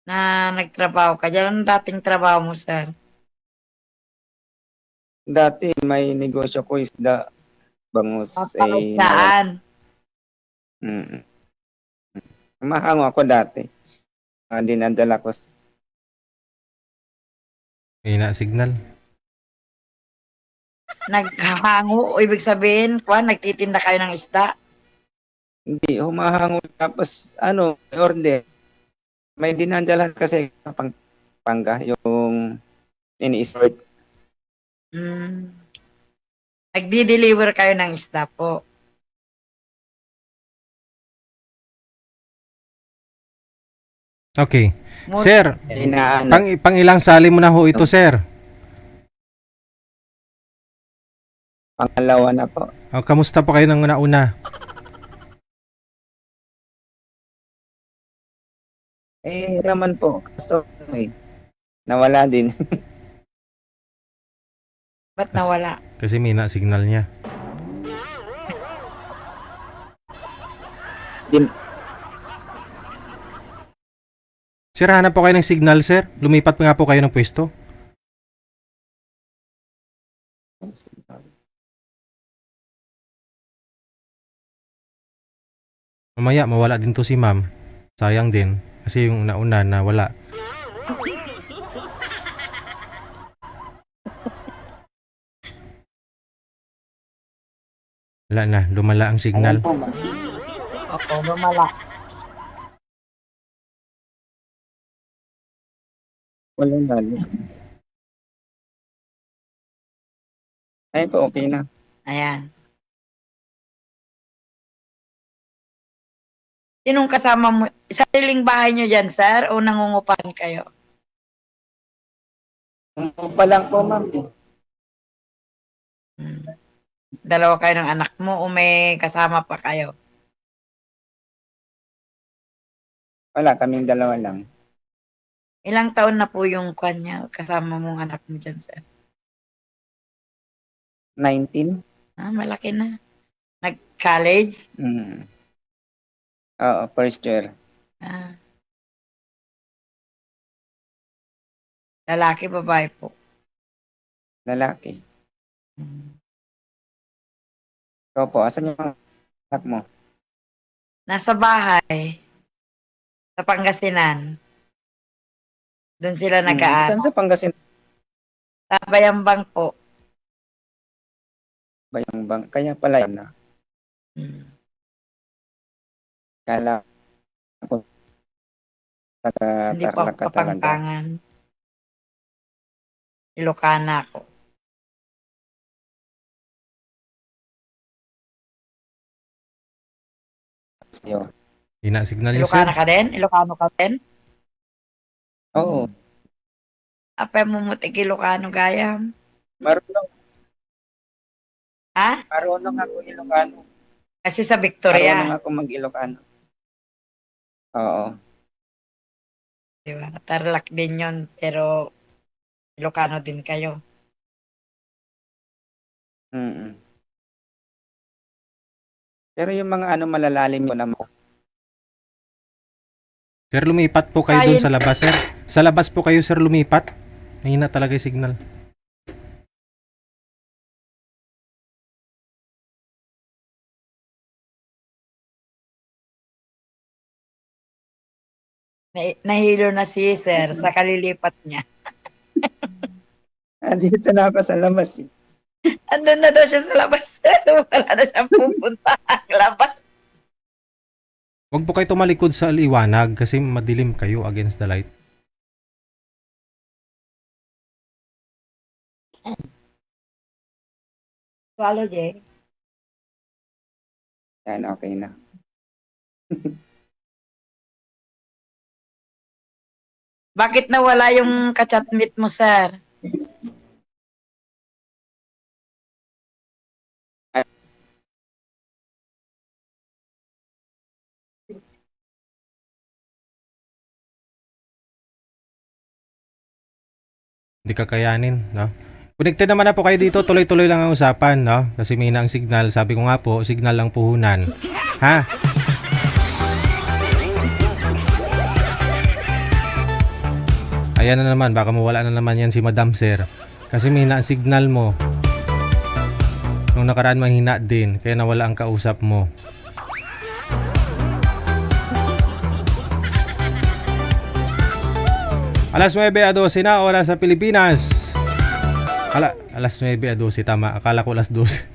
Na nagtrabaho ka dyan. Anong dating trabaho mo, sir? Dati may negosyo ko isda. Bangus. Pang-isdaan. Mahango ako dati. Dinadala ko. Mahina ang signal. Naghahango, ibig sabihin, nagtitinda kayo ng isda? Hindi, humahango. Tapos, may order. May dinadala kasi Pangga, yung ini-sort. Nagdi-deliver kayo ng isda po. Okay. Sir, Inaano. pang ilang sali mo na ho ito, sir? Pangalawa na po. Kamusta po kayo nang nauna? Eh, naman po, kaso nawala din. Ba't nawala? Kasi may na-signal niya. Din, Sir, hanap po kayo ng signal, sir. Lumipat pa nga po kayo ng pwesto. Mamaya, mawala din to si ma'am. Sayang din. Kasi yung nauna na wala. Wala na, lumala ang signal. ayan po, ma'am. Opo, lumala. Walang lalo. Ayun po, okay na. Ayan. Sinong kasama mo? Sariling bahay nyo dyan, sir? O nangungupahan kayo? Pa lang po, ma'am. Dalawa kayo ng anak mo o may kasama pa kayo? Wala, kaming dalawa lang. Ilang taon na po yung kanya kasama mong anak mo dyan, sir? 19? Ah, malaki na. Nag-college? Oo, first year. Ah. Lalaki, babae po. Lalaki. Ikaw po, asan yung anak mo? Nasa bahay. Sa Pangasinan. Doon sila nag-aaral. Saan sa Pangasinan? Sa Bayambang po. Bayambang. Kaya pala yun na. Kala ako Hindi po ako taga-Tarlac ka talaga. Kapampangan. Ilocana ako. Yun. Hindi na signal niyo, sir. Ilocana ka din? Ilocano ka din? Oo. Apa mo mutik Ilocano gayam? Marunong, Ha? marunong ako Ilocano. Kasi sa Marunong Victoria. ako mag-Ilocano. Oo. Diba? Tarlac din yun. Pero Ilocano din kayo. Mm. Pero yung mga malalalim ko naman. Sir, lumipat po kayo doon sa labas, sir. Sa labas po kayo, sir, lumipat. Mahina talaga yung signal. Nahilo na si sir sa kalilipat niya. Dito na ako sa labas. Andun na daw siya sa labas. Wala na siyang pupunta ang labas. Huwag po kayo tumalikod sa liwanag kasi madilim kayo against the light. Swallow, Jay. Yan, okay na. Bakit nawala yung kachatmit mo, sir? Hindi kakayanin, no? Connected naman na po kayo dito, tuloy-tuloy lang ang usapan, no? Kasi may ang signal, sabi ko nga po, signal lang puhunan. Ha? Ayan na naman, baka mawala na naman yan si Madam Sir. Kasi may ang signal mo. Nung nakaraan mahina din, kaya nawala ang kausap mo. Alas 9:12 na, oras sa Pilipinas. Alas 9:12, tama. Akala ko alas 12.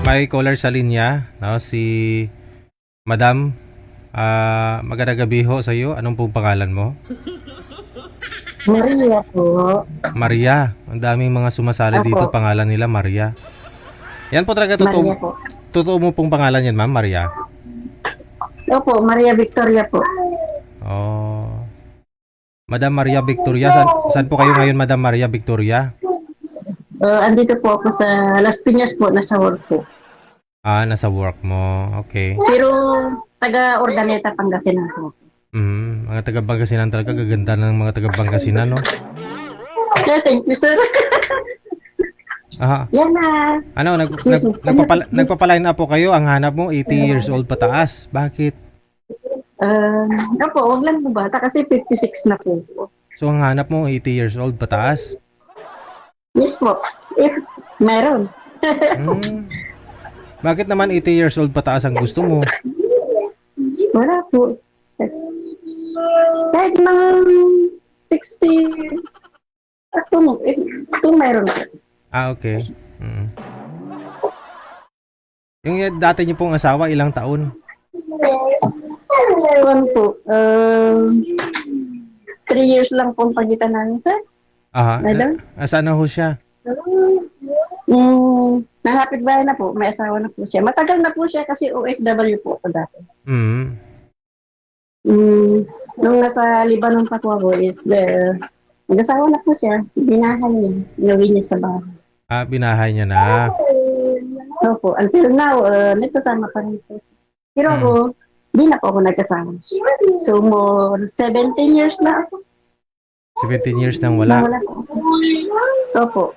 May caller sa linya, no? Si Madam. Magandang gabi ho sa iyo. Anong pong pangalan mo? Maria po. Maria. Ang daming mga sumasali Opo. dito, pangalan nila Maria. Yan po talaga Maria po. totoo mo pong pangalan yan, ma'am, Maria. Opo, Maria Victoria po. Oh. Madam Maria Victoria, saan po kayo ngayon, Madam Maria Victoria? Andito po ako sa Las Piñas po, nasa work po. Ah, nasa work mo. Okay. Pero taga Ordaneta, Pangasinan po. Mga taga Pangasinan talaga, gaganda ng mga taga Pangasinan, no? Yeah, thank you, sir. Aha. Yan na. Ano, nagpapaline up po kayo, ang hanap mo 80 years old pataas. Bakit? Opo, wag lang po bata kasi 56 na po. So, ang hanap mo 80 years old pataas? Yes po. If meron. Bakit naman 80 years old pataas ang gusto mo? Wala po. Kahit mga 60. Ito meron po. Ah, okay. Yung dati niyo pong asawa, ilang taon? Ewan po. 3 years lang po ang pagitan namin, sir. Aha. Madam? Saan na ho siya? Nahapit bahay na po. May asawa na po siya. Matagal na po siya kasi OFW po ako dati. Nung nasa Libanon pa po ako is nag-asawa na po siya. Binahan niya. Gawin niya sa bahay. Ah, binahay niya na. Opo. Until now, nagsasama pa rin po. Pero ako, di na po ako nagkasama. So, more 17 years na ako. 17 years nang wala. Nawala po. Opo.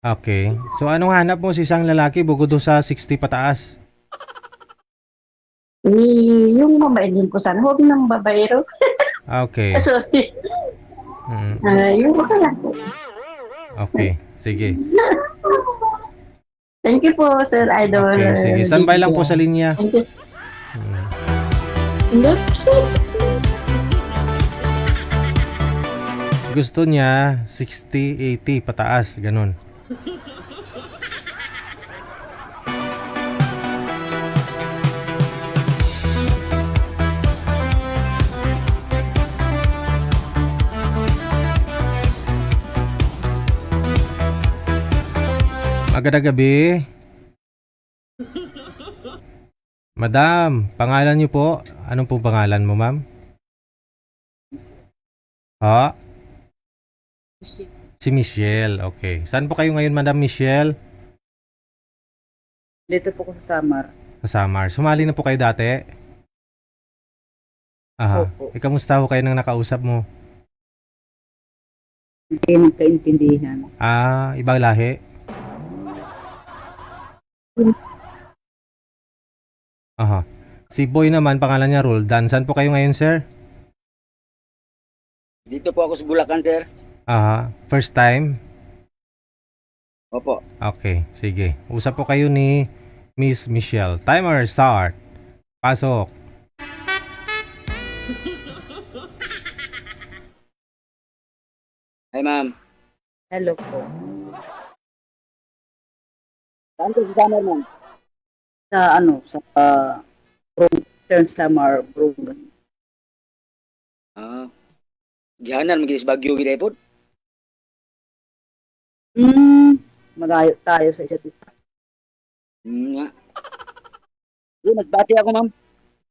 Okay. So, anong hanap mo sa isang lalaki bukod doon sa 60 pataas? Yung babae din po sana. Huwag ng babaero. Okay. Sorry. Yung bakala po. Okay. Sige. Thank you po, Sir Idol. Okay, sige. Standby lang po sa linya. Thank you. Gusto niya 60, 80 pataas. Ganun. Magandang gabi. Madam, pangalan niyo po? Anong pong pangalan mo, ma'am? Ha? Si Michelle, okay. Saan po kayo ngayon, Madam Michelle? Dito po ko sa Samar. Sa Samar. Sumali na po kayo dati? Aha. Opo. Kamusta ho kayo nang nakausap mo? Hindi magkaintindihan. Ah, ibang lahi? Aha. Si Boy naman, pangalan niya Roldan. Saan po kayo ngayon, sir? Dito po ako sa Bulacan, sir. Aha. First time? Opo. Okay, sige. Usap po kayo ni Miss Michelle. Timer start. Pasok. Hi, ma'am. Hello po. Saan ka sa Samar, ma'am? Sa Samar, Brungan. Gihanan, magiging Bagyo, gilay po. Malayo tayo sa isa't isa. Nga. Yun, nagbati ako, ma'am.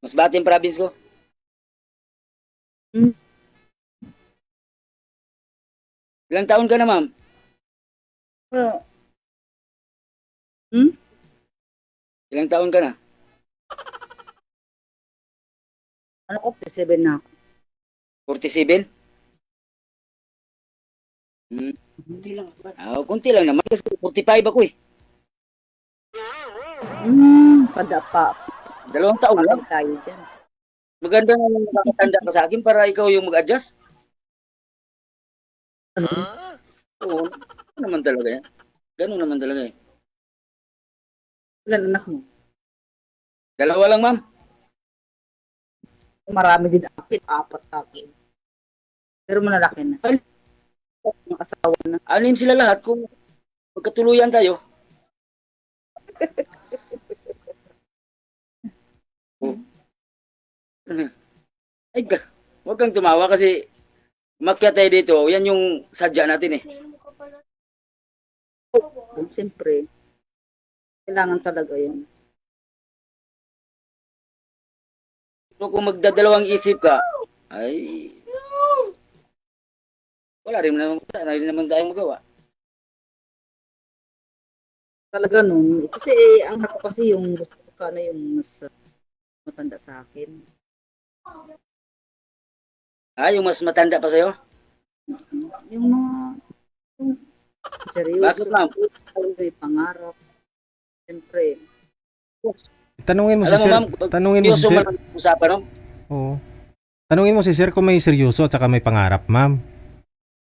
Mas bati yung province ko. Ilang taon ka na, ma'am? Ilang taon ka na? Ano ko, 7 na ako. 47? Hindi lang. Kunti lang naman kasi 45 ako eh. Padapa. 2 taon lang. Patag tayo dyan. Maganda na nakakatanda ka sa akin para ikaw yung mag-adjust. Oo. Ano naman talaga yan? Ganun naman talaga eh. Ilan anak mo? 2 lang, ma'am. Marami din akin. 4 akin. Pero malalaki na. Yung asawa na. Anim sila lahat kung magkatuluyan tayo. Ay, huwag kang tumawa kasi Umakyat tayo dito, yan yung sadya natin eh. Siyempre, kailangan talaga yun. Pero kung magdadalawang isip ka, ay wala rin naman tayong magawa. Talaga nun. Kasi ang ako kasi yung gusto ko sana yung mas matanda sa akin. Yung mas matanda pa sa'yo? Yung mga yung seryoso. Bakit, ma'am? May pangarap. Siyempre. Tanungin mo si Alam mo, sir. ma'am, Tanungin mo si seryoso sir. man ang usapan, no? Oo. Tanungin mo si sir kung may seryoso at saka may pangarap, ma'am.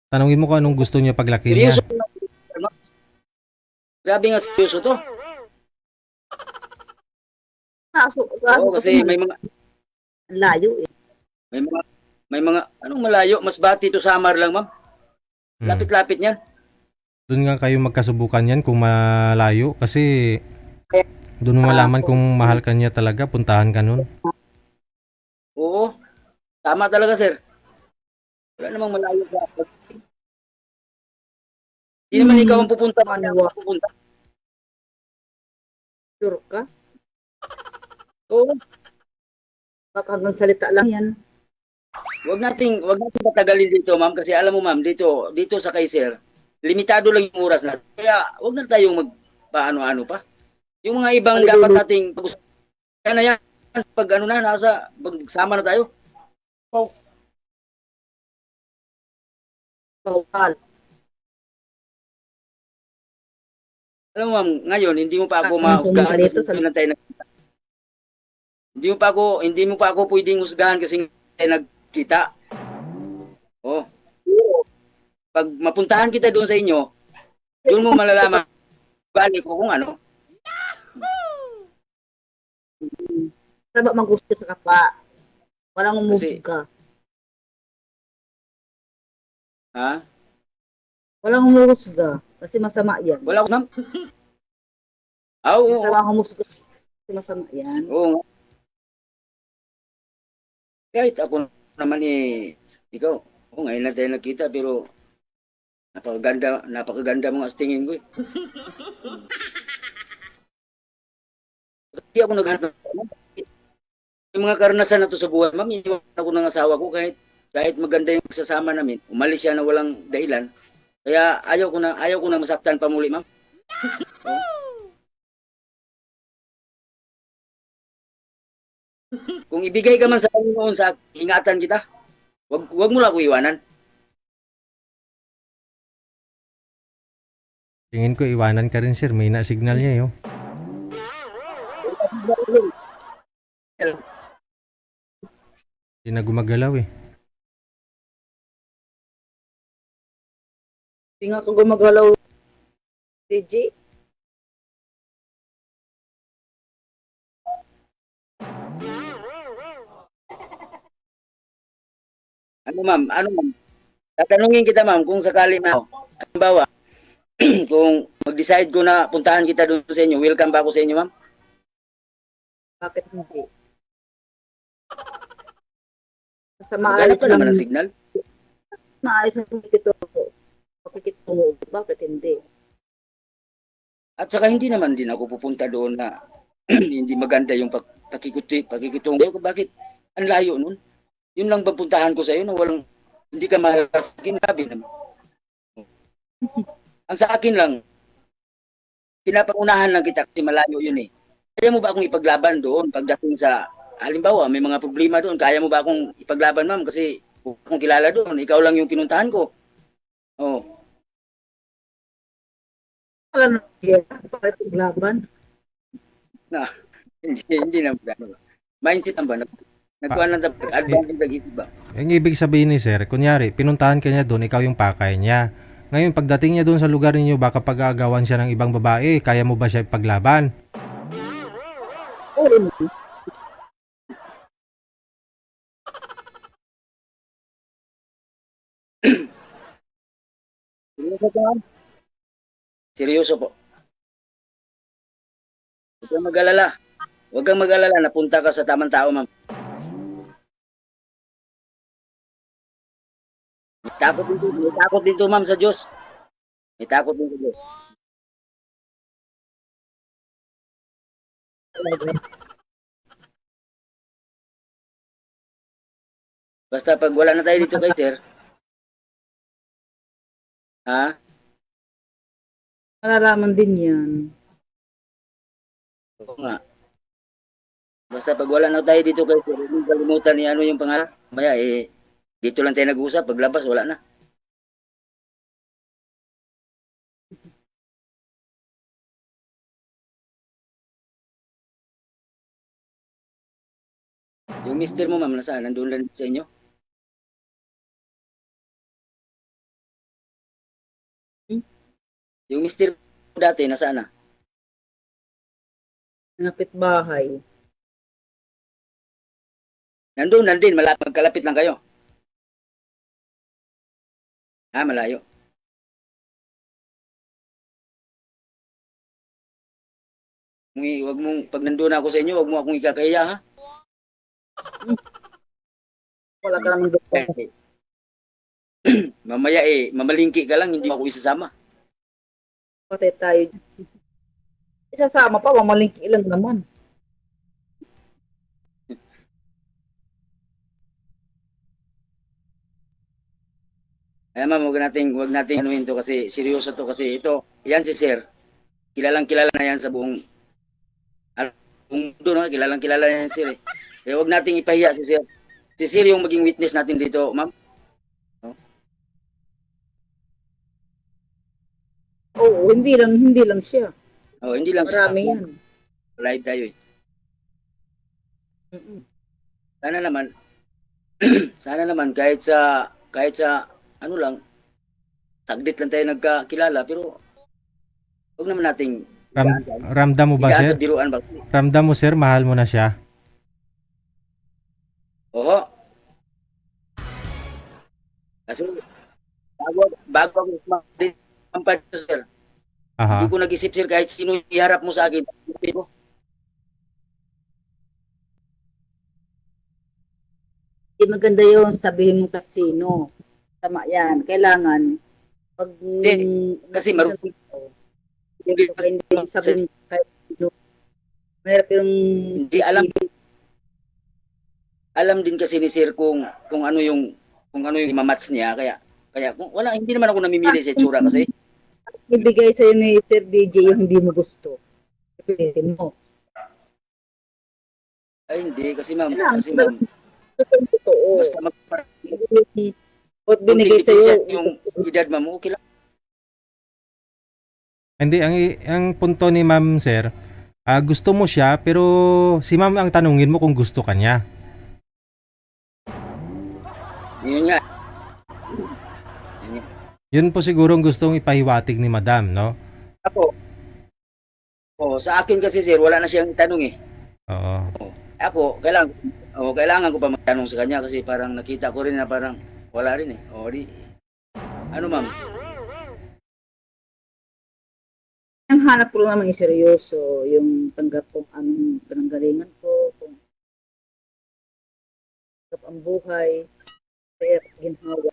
Tanungin mo kung anong gusto niya paglaki niya. Seryoso man. Grabe nga seryoso to. Oo, kasi may mga layo eh. anong malayo? Mas bati to Samar lang, ma'am. Hmm. Lapit-lapit niyan. Doon nga kayo magkasubukan yan kung malayo kasi doon mo malaman kung mahal ka niya talaga, puntahan ka nun. Oo. Tama talaga, sir. Wala namang malayo sa Hindi naman ikaw ang pupunta. Maniwa. Pupunta. Sure ka? Oo. Baka hanggang salita lang yan. Wag nating patagalin dito, ma'am, kasi alam mo, ma'am, dito sa kay sir, limitado lang yung oras natin. Kaya wag na tayong magpaano-ano pa. Yung mga ibang dapat nating pag-usapan. Kaya na yan, pag ano na, pagsama na tayo. Bawal. Alam mo, ma'am, ngayon, hindi mo pa ako Ang mahusgahan pumunta kasi dito sa- ngayon lang tayo nagkita. Hindi mo pa ako pwedeng husgahan kasi ngayon tayo nagkita. Oh. Pag mapuntahan kita doon sa inyo, doon mo malalaman balik ko kung ano. Sabi mag-gusto sa kapa. Walang Kasi- umusga. Ha? Walang umusga. Kasi masama yan. Wala ko, ma'am. Oo. Masama ang umusga. Kasi masama yan. Oo. Kahit ako naman ikaw, ngayon na tayo nagkita pero napakaganda mo nga sa tingin ko eh. Hindi ako naghanap ng yung mga karanasan na to sa buhay, ma'am, iniwan ako ng asawa ko kahit maganda yung sasama namin, umalis siya na walang dahilan. Kaya ayaw ko na masaktan pa muli, ma'am. Kung ibigay ka man sa Panginoon sa ingatan kita, wag mo lang ako iwanan. Tingin ko iwanan ka rin sir, may na-signal niya yun. Hindi na gumagalaw eh. Hindi nga ako gumagalaw. DJ. Ano ma'am? Tatanungin kita ma'am kung sakali ma'am, halimbawa, kung mag-decide ko na puntahan kita doon sa inyo, welcome ba ako sa inyo ma'am? Bakit hindi? Sa Maghanap maayos ka naman lang. ng signal. Maayos lang pakikitungo. Bakit hindi? At saka hindi naman din ako pupunta doon na hindi maganda yung pakikitungo. Bakit? Ang layo nun. Yun lang ba puntahan ko sa iyo na hindi ka mahal sa akin, sabi naman. Ang sa akin lang, pinapangunahan lang kita kasi malayo yun eh. Kaya mo ba akong ipaglaban doon pagdating sa, halimbawa, may mga problema doon, kaya mo ba akong ipaglaban ma'am kasi kung kilala doon, ikaw lang yung pinuntahan ko. Oh. Wala na kaya. Bakit laban? Hindi na gano'n. Mindset ang ba? Nagkuhan lang tapos advantage nag-isip ba? Ang ibig sabihin ni sir, kunyari, pinuntahan ka niya doon, ikaw yung pakay niya. Ngayon, pagdating niya doon sa lugar ninyo, baka pag-aagawan siya ng ibang babae, kaya mo ba siya ipaglaban? Oo. Seryoso po ma'am? Seryoso po. Huwag kang mag-alala. Huwag kang mag-alala, napunta ka sa tamang tao ma'am. May takot dito, ma'am, sa Diyos. May takot din sa Diyos. Basta pag wala na tayo dito kay sir, ha? Malalaman din yan. Oo nga. Basta pag wala na tayo dito kay sir, hindi kalimutan ni ano yung pangalan. Maya dito lang tayo nag-uusap, paglabas wala na. Yung mister mo, ma'am, nasaan? Nandun lang sa inyo? Yung mister mo dati, nasaan na? Napit bahay. Nandun din, magkalapit lang kayo. Malayo. Wag mong, pag nandun ako sa inyo, wag mo akong ikakaya, ha? Wala ka naman doon. Mamaya mamalingki ka lang, hindi mo ako isasama. Patay tayo. Isasama pa, mamalingki lang naman. Ay ma'am, wag nating anuhin to kasi seryoso to kasi ito, yan si sir. Kilala na yan sa buong mundo, no? Kilalang kilala na yan sir. Kaya wag nating ipahiya si sir. Si sir yung maging witness natin dito, ma'am. Oo, hindi lang siya. Oh, hindi lang Marami siya. yan. Live tayo eh. Sana naman sana naman kahit sa ano lang saglit lang tayo nagkakilala pero wag naman nating Ramdam mo ba, igaan sir? sa biruan ba? Ramdam mo, sir, mahal mo na siya? Oo. Kasi bago ako mag sir, Aha. hindi ko nag-isip sir kahit sino iharap mo sa akin. Hindi maganda yung sabihin mo sino. Tama yan. Kailangan, pag... Kasi marunong. Hindi sabihin mo kahit sino. Mahirap yung... Hindi alam din kasi ni sir kung ano yung imamatch niya kaya kung wala hindi naman ako namimili sa itsura kasi Ibigay sa'yo ni Sir DJ yung hindi mo gusto. Pilitin mo. ay hindi kasi ma'am Totoo. basta Ba't binigay sa'yo? yung edad ma'am okay lang. Hindi, ang punto ni ma'am, sir, gusto mo siya, pero si ma'am ang tanungin mo kung gusto ka niya. Yun nga. Yun po sigurong gustong ipahiwatig ni madam, no? Sa akin kasi sir wala na siyang tanong eh. Oo. Ako kailangan ko pa magtanong sa kanya kasi parang nakita ko rin na parang wala rin eh. Ano ma'am? Ang hanap ko lang naman yung seryoso, yung tanggap kung anong pinanggalingan ko, kung tanggap ang buhay, kaya ginhawa.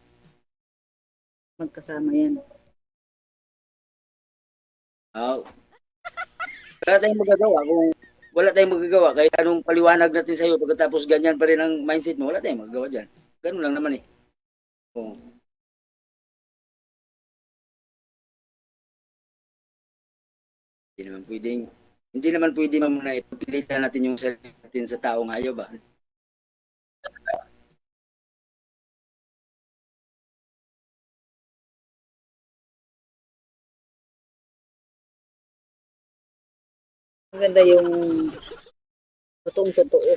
Magkasama yan. Wala tayong magagawa kahit anong paliwanag natin sa iyo pagkatapos ganyan pa rin ang mindset mo, wala tayong magagawa diyan. Ganun lang naman eh. Oh. Hindi naman pwede muna ipilitan natin yung sarili natin sa taong ayaw ba? Maganda yung totoong-totoo.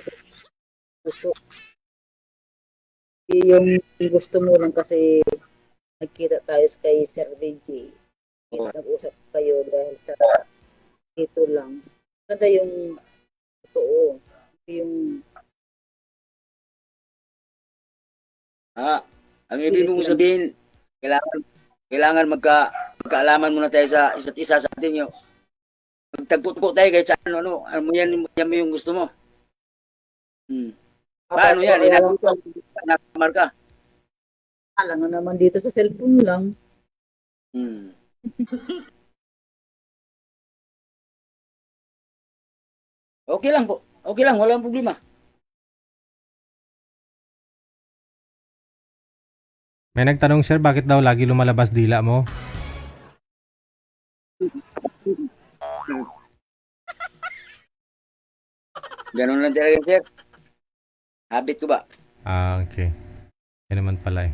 Yung gusto mo lang kasi nagkita tayo kay Sir DJ. Nag-usap kayo dahil sa ito lang. Maganda yung totoo. Yung ang ibig mong sabihin, kailangan magkaalaman muna tayo sa isa't isa sa atin yung magtagpo-tagpo tayo kahit sa ano yan mo yung gusto mo. Paano yan? Inabutan ka. Alam nga naman dito sa cellphone lang. Hmm. Okay lang po. Okay lang, walang problema. May nagtanong, sir, bakit daw lagi lumalabas dila mo? Ganun lang talaga, sir. Habit ko ba? Ah, okay. Yan naman pala eh.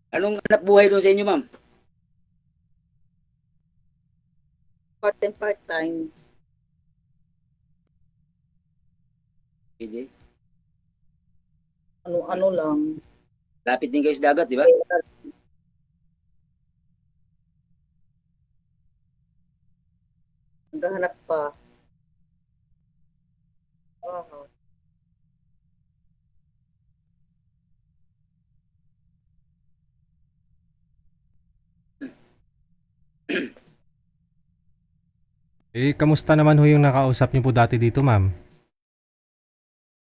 Anong hanap buhay doon sa inyo, ma'am? Part-time, part-time. Pwede. Ano lang. Lapit din kayo sa dagat, di ba? Naghahanap pa. Oo. Eh, kamusta naman ho yung nakausap niyo po dati dito, ma'am?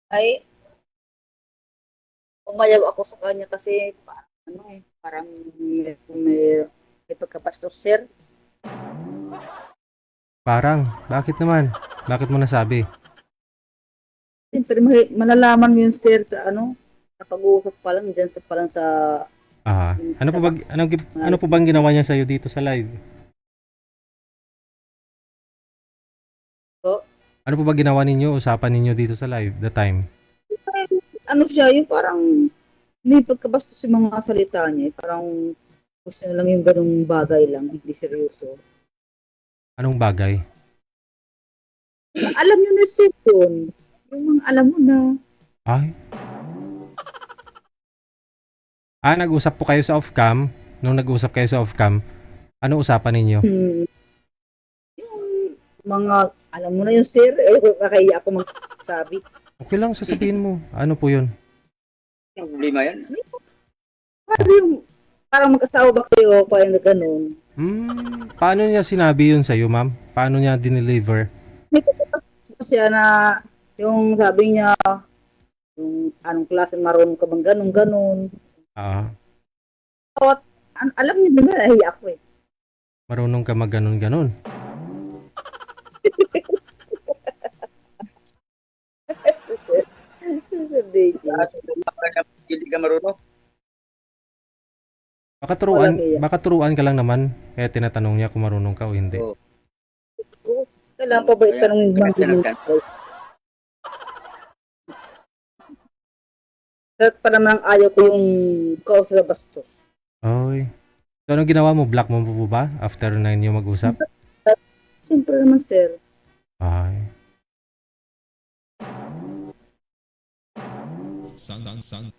Ay, umayaw ako sa kanya kasi parang may pagkapastor, sir. Parang, bakit naman? Bakit mo nasabi? Siyempre, malalaman mo yun, sir, sa sa pag-uusap pa lang, dyan sa, parang sa, Ah, ano po sa ba box. ano po bang ginawa niya sa dito sa live? So, Ano po ba ginawa ninyo, usapan ninyo dito sa live, the time? siya, yung parang, may pagkabastos sa mga salita niya, parang, gusto niya lang yung ganung bagay lang, hindi seryoso. Anong bagay? Alam niyo na, sir, yun. Yung mga alam mo na, Ay. Ah, nag-usap po kayo sa off-cam? Nung nag-usap kayo sa off-cam, ano usapan ninyo? yung mga, alam mo na yung sir, kaya ako magsabi. Okay lang, sasabihin mo. Ano po yun? Anong problema yan? Parang mag-asawa ba kayo, parang na ganun. Paano niya sinabi yun sa'yo, ma'am? Paano niya dineliver? May pagkakasya siya na, yung sabi niya, yung anong klase marunong ka bang ganun. Ah, Alam niyo ba, nahiya ako eh. marunong ka mag-ganon-ganon. Hindi ka marunong? Baka turuan ka lang naman. Kaya tinatanong niya kung marunong ka o hindi. Oo. Kailangan pa ba itanongin Kaya mga ganun, tinagtan. guys? At pa naman ayaw ko yung kausap na bastos. Oy. So, anong ginawa mo? Block mo po ba? After na inyo mag-usap? Siyempre naman, sir. Ay. San.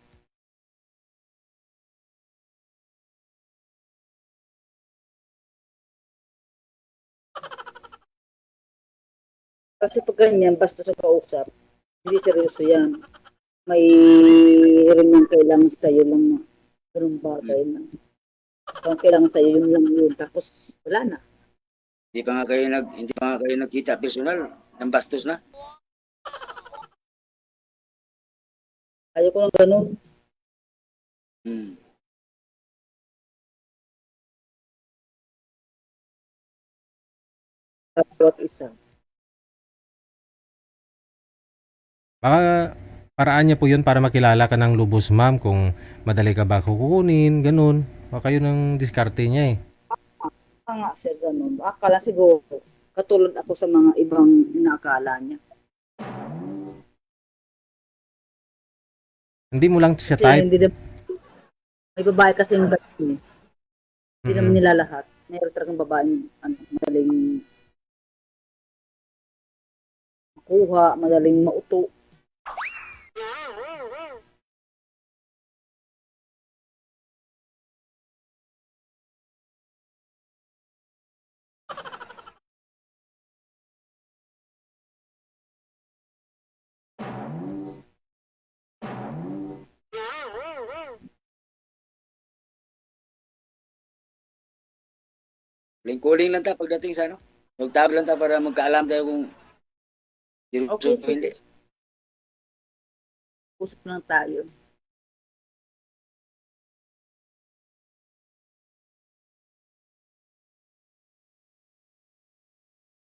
Kasi pag ganyan, bastos sa kausap, hindi seryoso yan. May rin yung kailangan sa'yo lang na ganung bagay na. Kung kailangan sa'yo yun lang yun, tapos wala na. Hindi pa nga kayo nagkita personal ng bastos na. Ayaw ko lang ganun. Hmm. Bawat isa. Baka paraan niya po yun para makilala ka ng lubos, ma'am. Kung madali ka ba kukunin, ganun. Baka yun ang diskarte niya eh. Nga, sir, ganun. Akala siguro, katulad ako sa mga ibang inaakala niya. Hindi mo lang siya Kasi type. hindi na, may babae kasing ganun eh. Hindi naman Mhm. nila lahat. Mayroon talagang babaeng madaling makuha, madaling mauto. Kuling-kuling lang ta pagdating sa ano. Magtabi lang ta para magkaalam tayo kung Okay, seryoso o hindi. Usap lang tayo.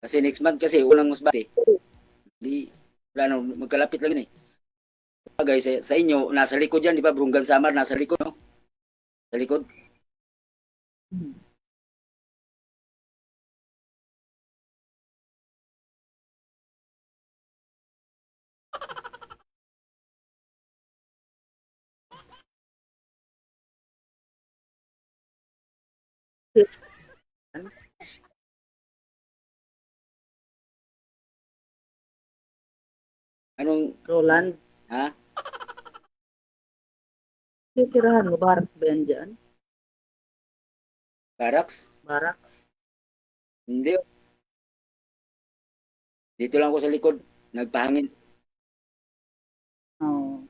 Kasi next month kasi unang masbate. Di, wala na, magkalapit lang yun eh. Bagay, sa inyo, nasa likod yan, di ba? Brunggan Samar, nasa likod, no? Sa likod. Anong, Roland, ha? titirahan mo, barak ba yan dyan? Barracks? Baraks? Hindi. Dito lang ako sa likod. Nagpahangin. Oo.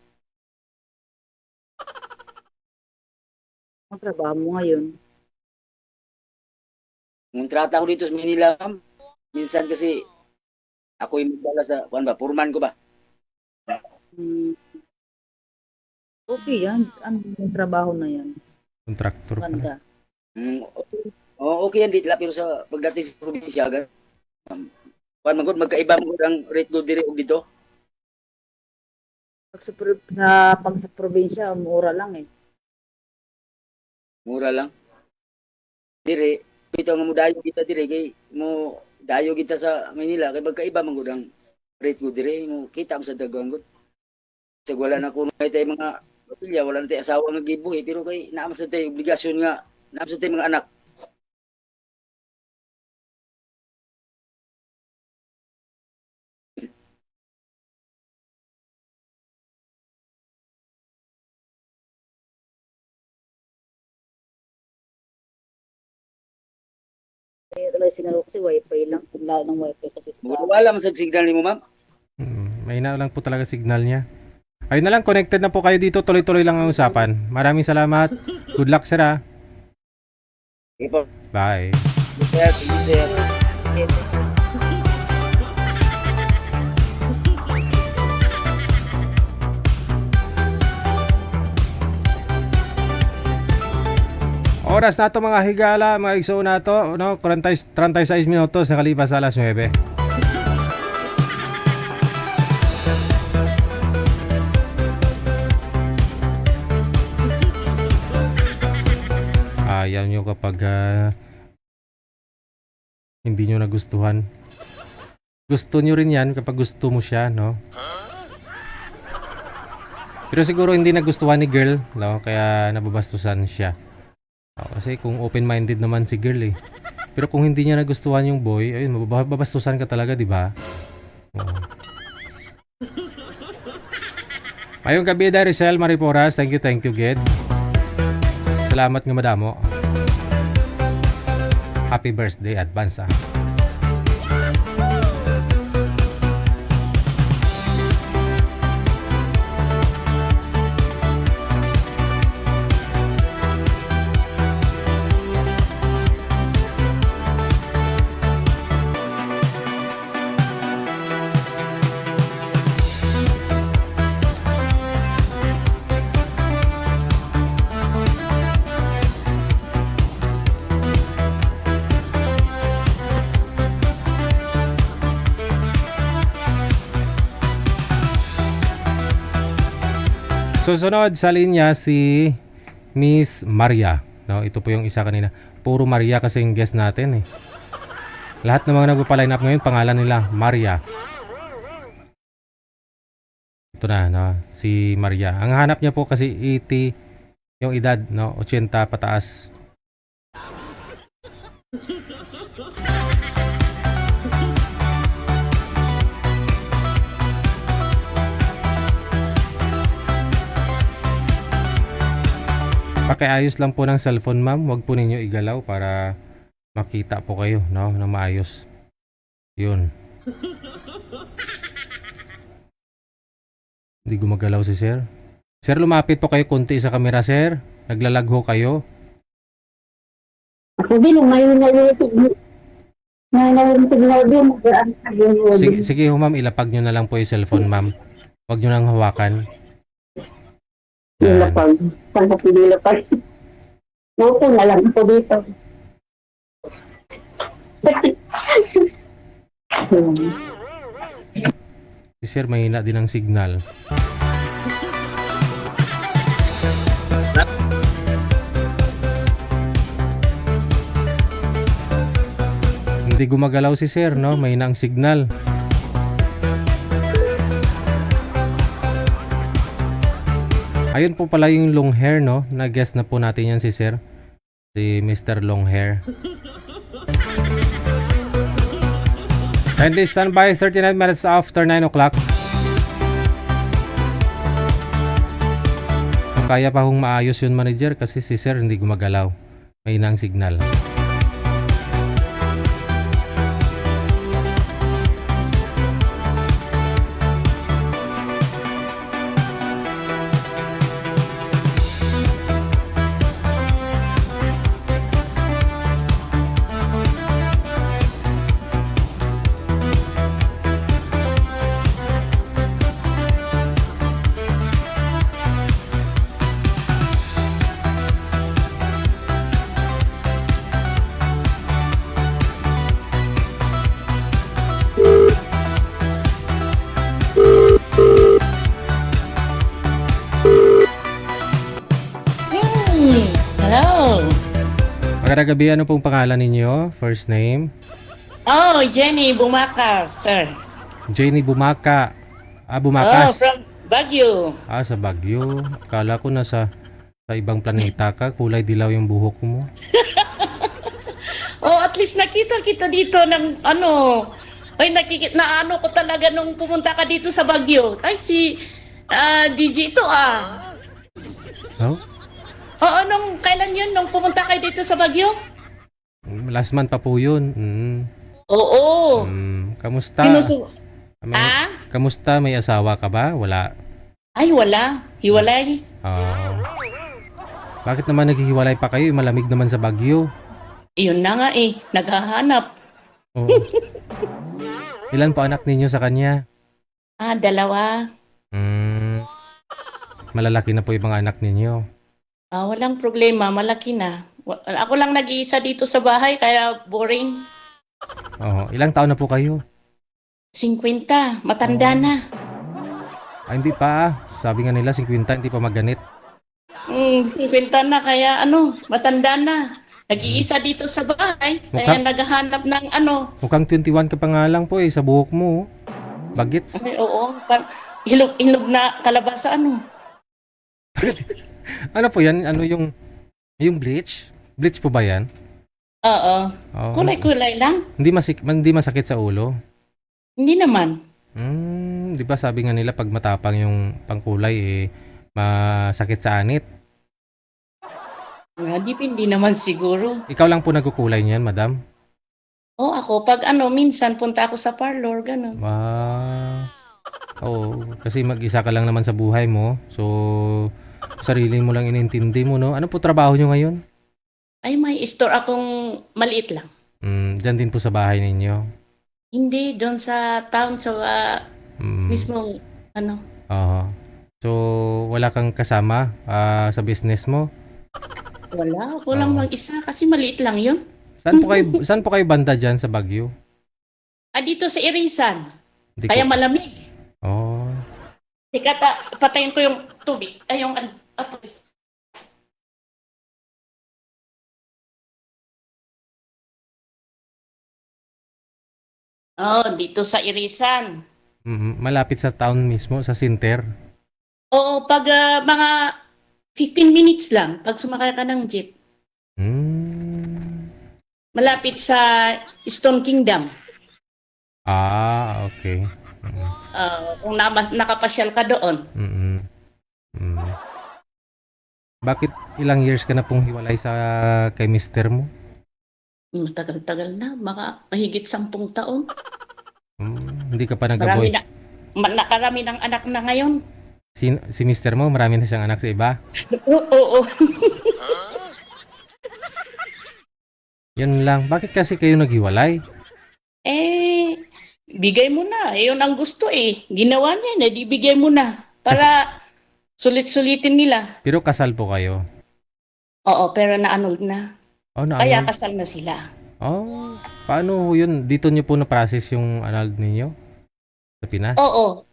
Ang trabaho mo ngayon? Kontrata ko dito sa Manila, ma'am. Minsan kasi ako yung magdala sa, kuan ba, purman ko ba? Hmm. Okay yan. Ang trabaho na yan? Contractor pala. Ganda. Okay. Oh, okay yan dito lang, pero sa pagdating sa probinsya, kuan magod magkaiba mo ang rate ko dire og dito. Pag sa probinsya, mura lang eh. Mura lang. Dire, bitaw nga mo dayo kita dire kay mo dayo kita sa Manila kay magkaiba man gud ang rate ko dire mo kita mo sa dagwang gud. Sa wala na kuno tay mga pamilya, wala na tay asawa nga gibuhi pero kay naa man sa tay obligasyon nga naa sa tay mga anak. Kaya talaga sinaro kasi wifi lang. Kung lalo ng wifi kasi Wala man sa signal nimo, ma'am. Mahina lang po talaga signal niya. Ayun na lang, connected na po kayo dito. Tuloy-tuloy lang ang usapan. Maraming salamat. Good luck, sir, ha? Okay po. Bye. Sir, sir. Oras na to mga higala, mga igso na to, no? 36 minutos na kalipas alas 9. Ayaw nyo kapag hindi nyo nagustuhan. Gusto nyo rin yan kapag gusto mo siya, no? Pero siguro hindi nagustuhan ni girl, no? Kaya nababastusan siya. Kasi kung open-minded naman si girl eh. Pero kung hindi niya nagustuhan yung boy, ayun, mababastusan ka talaga, di ba? Oo. Mayong gabi, Rizal Mariporas. Thank you, Ged. Salamat nga madamo. Happy birthday, advance, ah. Susunod sa linya si Miss Maria. No, ito po yung isa kanina. Puro Maria kasi yung guest natin eh. Lahat ng mga nagpa-line up ngayon, pangalan nila Maria. Ito na, no, si Maria. Ang hanap niya po kasi 80 yung edad, no, 80 pataas. Pakiayos lang po ng cellphone, ma'am. Huwag po ninyo igalaw para makita po kayo, no, na maayos. Yun. Hindi gumagalaw si sir. Sir, lumapit po kayo konti sa camera, sir. Naglalagho kayo. Ako din, ngayon signal. Ngayon signal din. Sige, sige ho ma'am, ilapag nyo na lang po yung cellphone ma'am. Huwag nyo nang hawakan. Dilapag. Saan ka dilapag? Opo na lang ako dito. Si sir, mahina din ang signal. Hindi gumagalaw si sir, no? Mahina ang signal. Ayun po pala yung long hair, no? Na-guess na po natin yan si sir. Si Mr. Long Hair. Kindly stand by 39 minutes after 9 o'clock. Kaya pa hong maayos yun manager kasi si sir hindi gumagalaw. Mahina ang signal. Hello. Magandang gabi, ano pong pangalan ninyo? First name? Oh, Jenny Bumakas, sir. Jenny Bumaka. Oh, Bumakas. from Baguio. Sa Baguio. Kala ko nasa sa ibang planeta ka. Kulay dilaw yung buhok mo. Oh, at least nakita kita dito ng ano. Ay, na ano ko talaga nung pumunta ka dito sa Baguio. Ay, si DJ ito Oh? Oo, kailan yun? Nung pumunta kayo dito sa Baguio? Last month pa po yun. Oo. Kamusta? Ah? Kamusta? May asawa ka ba? Wala. Ay, wala. Hiwalay. Bakit naman naghihiwalay pa kayo? Malamig naman sa Baguio. Iyon na nga naghahanap. Oh. Ilan po anak ninyo sa kanya? 2. Malalaki na po yung mga anak ninyo. Walang problema, malaki na. Ako lang nag-iisa dito sa bahay, kaya boring. Ilang taon na po kayo? 50, matanda na. Hindi pa. Sabi nga nila 50, hindi pa maganit. 50 na, kaya matanda na. Nag-iisa dito sa bahay, kaya naghahanap ng Mukhang 21 ka pa nga lang po sa buhok mo. Bagets. Ay, oo, hilog na kalabasa Ano po yan? Ano yung bleach? Bleach po ba yan? Oo. Kulay-kulay lang. Hindi masakit sa ulo? Hindi naman. Di ba sabi nga nila pag matapang yung pangkulay masakit sa anit? Depende naman siguro. Ikaw lang po nagkukulay niyan, madam? Ako pag minsan punta ako sa parlor, gano'n. Oo, kasi mag-isa ka lang naman sa buhay mo. So, sarili mo lang inintindi mo, no? Ano po trabaho nyo ngayon? Ay, may store akong maliit lang. Diyan din po sa bahay ninyo? Hindi, doon sa town, sa mismong So, wala kang kasama sa business mo? Wala, ako lang mag-isa kasi maliit lang yun. Saan po kayo banda dyan sa Baguio? Dito sa Irisan. Kaya malamig. Teka, patayin ko yung tubig. Ay, yung apoy. Dito sa Irisan. Malapit sa town mismo, sa center? Oo, pag mga 15 minutes lang, pag sumakay ka ng jeep. Malapit sa Stone Kingdom. Okay. Kung nakapasyal ka doon. Bakit ilang years ka na pong hiwalay kay mister mo? Matagal-tagal na, mahigit 10 taon. Hindi ka pa nag-avoid? Nakarami ng anak na ngayon. Si mister mo, marami na siyang anak sa iba? Oo. Yan lang. Bakit kasi kayo naghiwalay? Eh, bigay mo na. Yun ang gusto eh. Ginawa niya na, di bigay mo na. Para sulit-sulitin nila. Pero kasal po kayo. Oo, pero na-annulled na. Oh, Kaya na-annulled? kasal na sila. Oh, paano yun? Dito niyo po na-process yung annulled ninyo? Sa Pinas? Oo.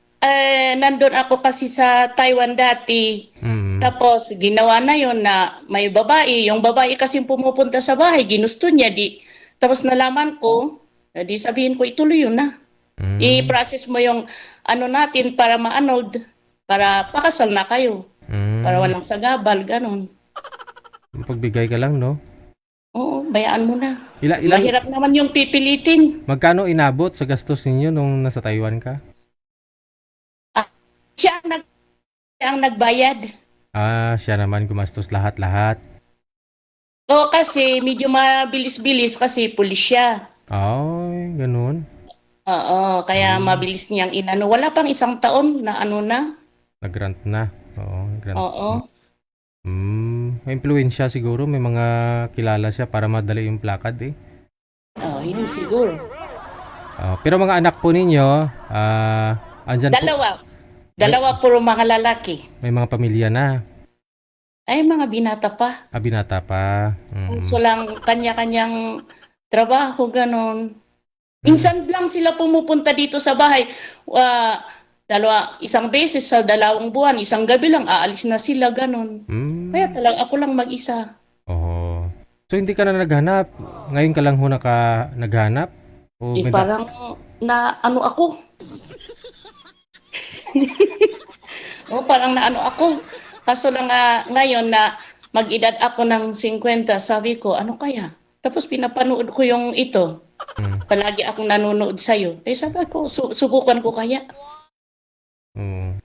Nandun ako kasi sa Taiwan dati. Mm. Tapos, ginawa na yon na may babae. Yung babae kasi pumupunta sa bahay, ginusto niya. Tapos nalaman ko, di sabihin ko, ituloy yun na. Mm. I-process mo yung ano natin para ma-annulled. Para pakasal na kayo. Mm. Para walang sagabal, ganun. Pagbigay ka lang, no? Oo, bayaan mo na. Ilan, Mahirap naman yung pipilitin. magkano inabot sa gastos ninyo nung nasa Taiwan ka? Siya ang nagbayad. Ah, siya naman gumastos lahat-lahat. O kasi medyo mabilis-bilis kasi pulis siya. Ay, ganun. Oo, kaya mabilis niyang inano. Wala pang 1 taon na ano na. Nag-grant na. Oo, nag-grant. Oo. May impluwensya siguro. May mga kilala siya para madali yung plakad eh. Oh, yun siguro. Pero mga anak po ninyo, andyan po, Dalawa puro mga lalaki. may mga pamilya na. Ay, mga binata pa. Binata pa. So lang kanya-kanyang trabaho, ganon. Minsan lang sila pumupunta dito sa bahay. Isang beses sa 2 buwan, isang gabi lang, aalis na sila, ganon. Kaya talagang ako lang mag-isa. Oo. So hindi ka na naghanap? Ngayon ka lang ho naghanap? O may Parang na ano ako. Parang na ano ako. Kaso lang ngayon na mag-edad ako ng 50, sabi ko, ano kaya? Tapos pinapanood ko yung ito. Palagi akong nanonood sa'yo. Sabi ko, subukan ko kaya.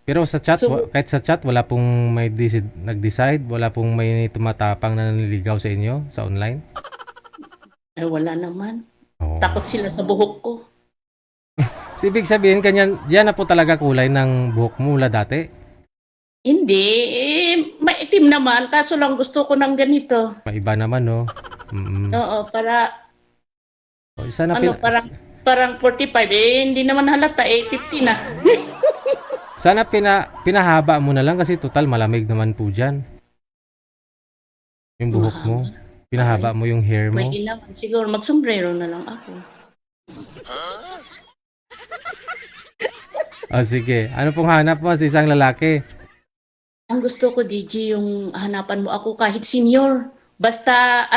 Pero sa chat, kahit sa chat, wala pong may nag-decide? Wala pong may tumatapang na nanliligaw sa inyo sa online? Wala naman. Oo. Takot sila sa buhok ko. So, ibig sabihin, diyan na po talaga kulay ng buhok mo mula dati? Hindi. Maitim naman. Kaso lang gusto ko ng ganito. Maiba naman, no? Oo, para Sana parang 45. Hindi naman halata. 50 na. Sana pinahaba mo na lang kasi total malamig naman po dyan. Yung buhok mo. Pinahaba mo yung hair mo. May naman. Siguro magsombrero na lang ako. Sige. Ano pong hanap mo sa isang lalaki? Ang gusto ko, DJ, yung hanapan mo ako kahit senior. Basta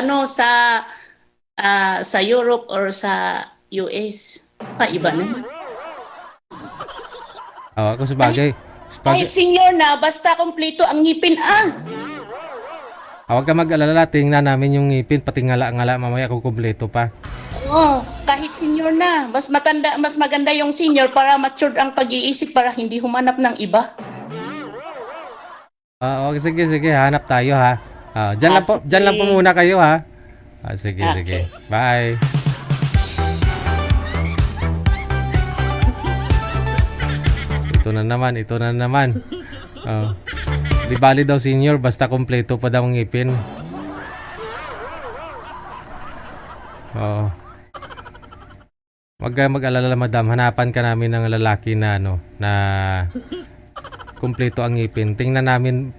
sa Europe or sa US. Iba naman. Ako sabagay. Kahit senior na, basta kompleto ang ngipin. Huwag ka mag-alala. Tingnan namin yung ngipin. Pati ngala-ngala mamaya kung kumpleto pa. Oo, kahit senior na. Mas maganda yung senior para matured ang pag-iisip para hindi humanap ng iba. Okay, sige. Hanap tayo, ha. Diyan lang po muna kayo, ha. Sige. Bye. Ito na naman. Di bali daw senior, basta kompleto pa daw ang ngipin. Wag ka mag-alala, madam. Hanapan ka namin ng lalaki na kumpleto ang ngipin. Tingnan namin,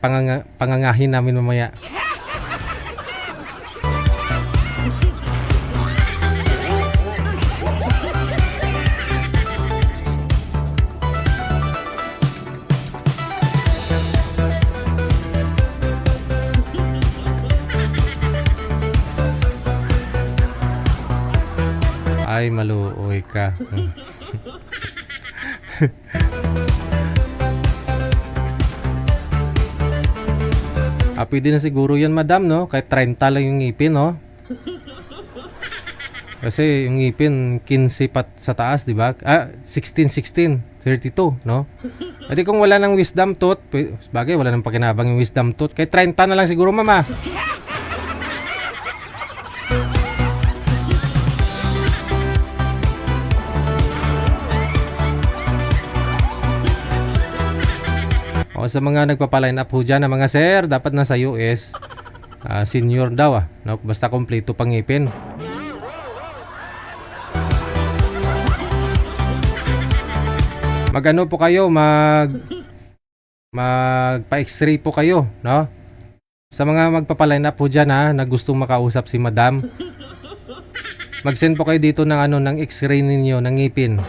pangangahin namin mamaya. Ay, maluoy ka. Pwede na siguro yan, madam, no? Kahit 30 lang yung ngipin, no? Kasi yung ngipin, 15 pat sa taas, di ba? 16, 32, no? Edi kung wala ng wisdom tooth, bagay, wala nang pakinabang yung wisdom tooth, kahit 30 na lang siguro, mama. Sa mga nagpapaline up ho dyan, mga sir, dapat nasa US, senior daw, no? Basta kompleto pang ngipin. Mag-ano po kayo, magpa-x-ray po kayo, no? Sa mga magpapaline up po dyan ha, na gustong makausap si Madam, mag-send po kayo dito ng ng x-ray ninyo, ng ngipin.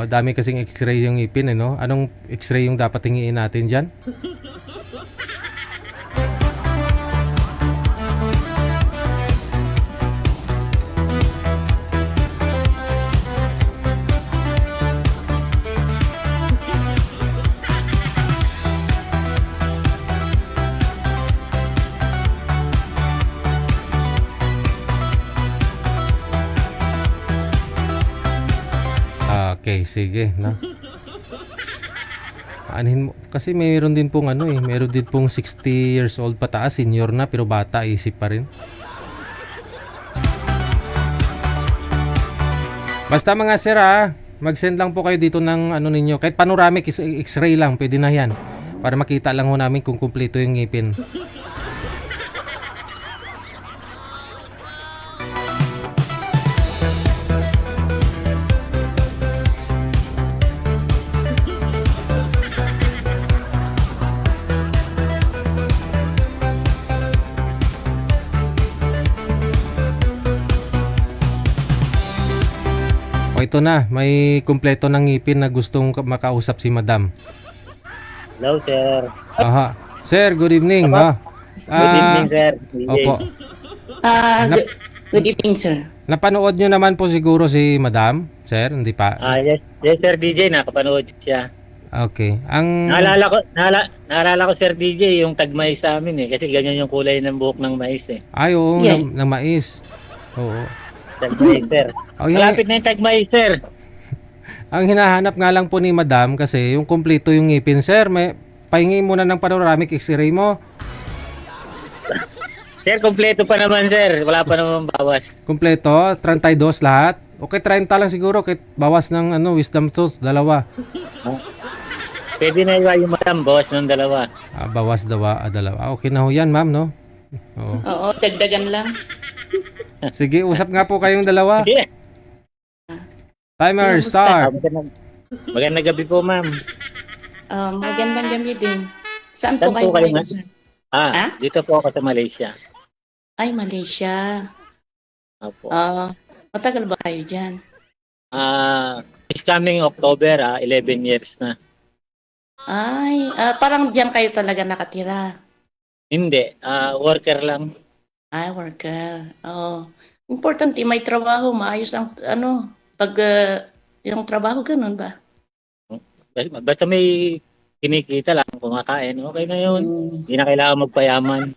Dami kasing x-ray yung ngipin, no? Anong x-ray yung dapat hingiin natin dyan? Okay, sige, no. Anin mo kasi mayroon din pong mayroon din pong 60 years old pataas, senior na pero bata isip pa rin. Basta mga sir mag-send lang po kayo dito ng ninyo, kahit panoramic x-ray lang, pwede na 'yan. Para makita lang ho namin kung kumpleto yung ngipin. Ito na, may kumpleto ng ngipin na gustong makausap si Madam. Hello, sir. Aha. Sir, good evening, no? Good evening, sir. Opo. Good evening, sir. Napanood nyo naman po siguro si Madam, sir, hindi pa? Yes, sir DJ, nakapanood siya. Okay. Naalala ko, sir DJ, yung tagmais sa amin kasi ganyan yung kulay ng buhok ng mais Ay, oo, Yeah. ng mais. Oo. Tagmais, sir. Oh, yan. Malapit na yung tagmais, sir. Ang hinahanap nga lang po ni Madam kasi yung kumpleto yung ngipin, sir. May pahingi muna ng panoramic x-ray mo. Sir, kompleto pa naman, sir. Wala pa naman bawas. Kumpleto, 32 lahat. Okay, 30 lang siguro kahit bawas ng wisdom tooth, 2. Pwede na yung madam, bawas ng 2. Bawas 2. Okay na ho yan, ma'am, no? Oo. Oo, dagdagan lang. Sige, usap nga po kayong 2. Yeah. Timer, Kumusta? start. Magandang gabi po, ma'am. Magandang gabi din. Saan Saan po kayo po kayo ngayon, nga? sir? Dito po ako sa Malaysia. Ay, Malaysia. Opo. Matagal ba kayo dyan? This coming October, 11 years na. Ay, parang dyan kayo talaga nakatira. Hindi, worker lang. Ay, worker. Importante, may trabaho, maayos ang, pag yung trabaho, ganun ba? Basta may kinikita lang, kumakain, okay na yun. Hindi na kailangan magpayaman.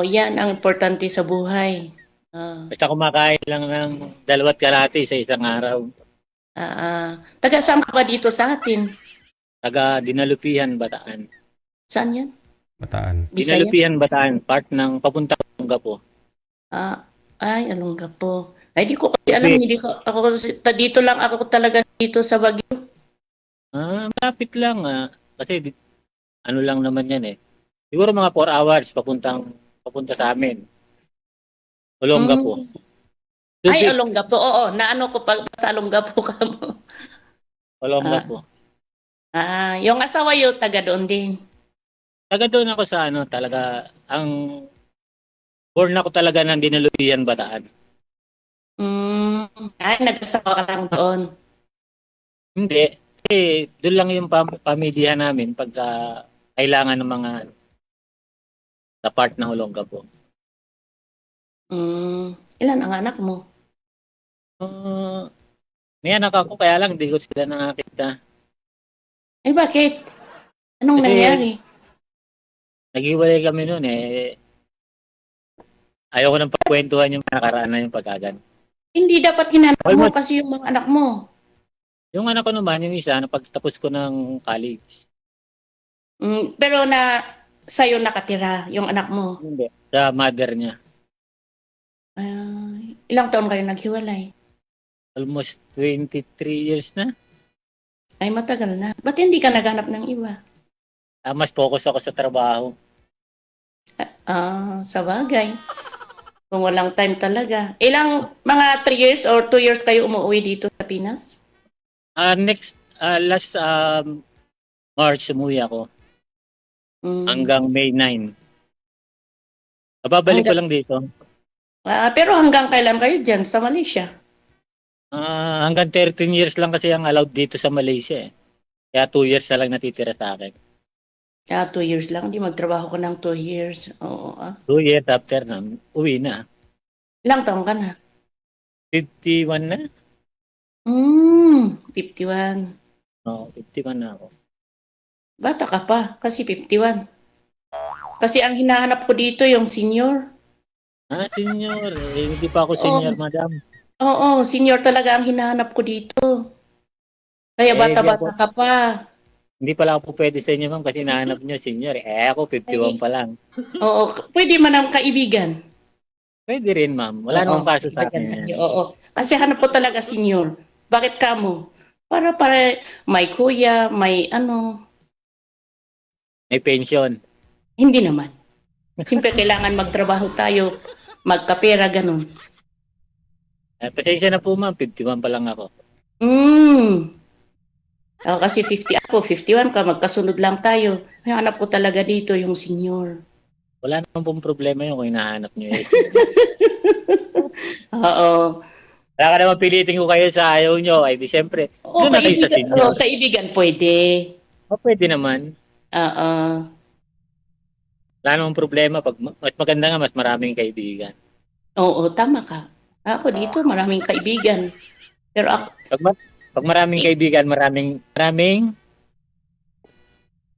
Yan ang importante sa buhay. Basta kumakain lang ng 2 kalahati sa isang araw. Taga saan ka ba dito sa atin? Taga Dinalupihan, Bataan. Saan yan? Bataan. Bisaya? Dinalupihan, Bataan, part ng papunta Olongapo. Ay, Olongapo. Ay, di ko kasi alam, hindi ko, dito lang ako talaga dito sa Baguio. Malapit lang, kasi lang naman yan Siguro mga 4 hours papunta sa amin. Olongapo. Ay, Olongapo. Oo, naano ko pag sa Olongapo ka mo. Olongapo. Yung asawa yo taga doon din. Taga doon ako sa talaga, born ako talaga ng Dinalupihan, Bataan. Ay, nag-asawa ka lang doon. Hindi. Doon lang yung pamilya namin pagka kailangan ng mga sa part ng Olongapo. Ilan ang anak mo? May anak ako, kaya lang hindi ko sila nakakita. Ay, bakit? Anong nangyari? Naghiwalay kami noon Ayaw ko nang pagkwentuhan yung nakaraan na yung pagkagan. Hindi dapat hinanap mo kasi yung mga anak mo. Yung anak ko naman, yung isa, pagtapos ko ng college. Pero sa'yo nakatira yung anak mo? Hindi. Sa mother niya. Ilang taon kayo naghiwalay? Almost 23 years na. Ay, matagal na. Ba't hindi ka naghanap ng iba? Mas focus ako sa trabaho. Sa bagay. Kung walang time talaga. Ilang mga 3 years or 2 years kayo umuwi dito sa Pinas? Last March umuwi ako hanggang May 9. Babalik ko lang dito. Pero hanggang kailan kayo dyan sa Malaysia? Hanggang 13 years lang kasi ang allowed dito sa Malaysia eh. Kaya 2 years na lang natitira sa akin. 2 years lang. Hindi magtrabaho ko ng 2 years. Oo. 2 years after na, uwi na. Ilang taong ka na? 51 na? 51. Oo, 51 na ako. Bata ka pa, kasi 51. Kasi ang hinahanap ko dito yung senior. Senior. Hindi pa ako senior, madam. Oo, senior talaga ang hinahanap ko dito. Kaya bata-bata ka pa. Hindi pala ako pwede sa inyo, ma'am, kasi nahanap niyo senior. Ako 51 pa lang. Oo, pwede man ang kaibigan. Pwede rin, ma'am. Wala namang kaso sa akin. Oo, kasi hanap ko talaga senior. Bakit ka mo? Para may kuya, may ano. May pension. Hindi naman. Siyempre kailangan magtrabaho tayo, magkapera, ganun. Pasensya na po, ma'am. 51 pa lang ako. Kasi 50 ako, 51 ka, magkasunod lang tayo. Hanap ko talaga dito yung senior. Wala naman pong problema yun kung hinahanap niyo. Oo. Wala ka naman pilitin ko kayo sa ayaw niyo. Ay, di siyempre. Doon na kayo sa senior. Kaibigan pwede. Pwede naman. Oo. Wala namang problema. Pag mas maganda nga, mas maraming kaibigan. Oo, tama ka. Ako dito, maraming kaibigan. Pero ako... Pag maraming kaibigan, maraming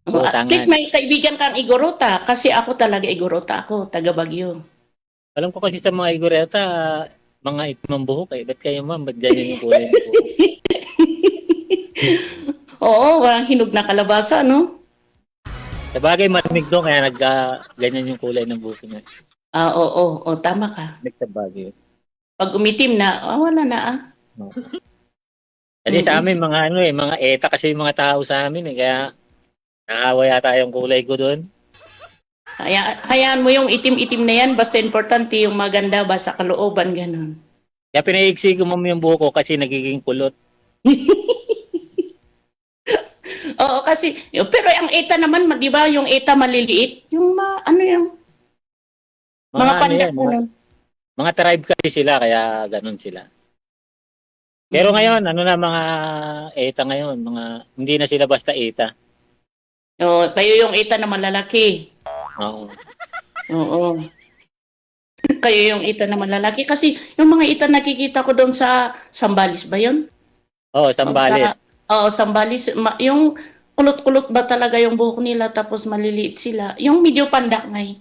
at least may kaibigan kang Igorota. Kasi ako talaga Igorota ako, taga Baguio. Alam ko kasi sa mga Igorota, mga itimang buhok eh. Ba't kayo, ma'am? Ba't dyan yung kulay ng buhok? Oo, walang hinog na kalabasa, no? Sa bagay, malamig doon, kaya ganyan yung kulay ng buhok niya. Oo, tama ka. Sa bagay. Pag umitim na, wala na Kasi sa amin, mga eta kasi yung mga tao sa amin eh. Kaya, naawa yata yung kulay ko doon. Hayaan mo yung itim-itim na yan, basta importante yung maganda ba sa kalooban, ganun. Kaya pinaiksi ko, ma'am, yung buhok ko kasi nagiging kulot. Oo, kasi, pero ang eta naman, di ba, yung eta maliliit, yung mga pandak mo. Mga tribe kasi sila, kaya ganun sila. Pero ngayon, mga eta ngayon, hindi na sila basta eta. Kayo yung eta na malalaki. Oo. Kayo yung eta na malalaki. Kasi yung mga eta nakikita ko doon sa Sambales ba yun? Sambales. Sambales. Yung kulot-kulot ba talaga yung buhok nila tapos maliliit sila. Yung medyo pandak ngay.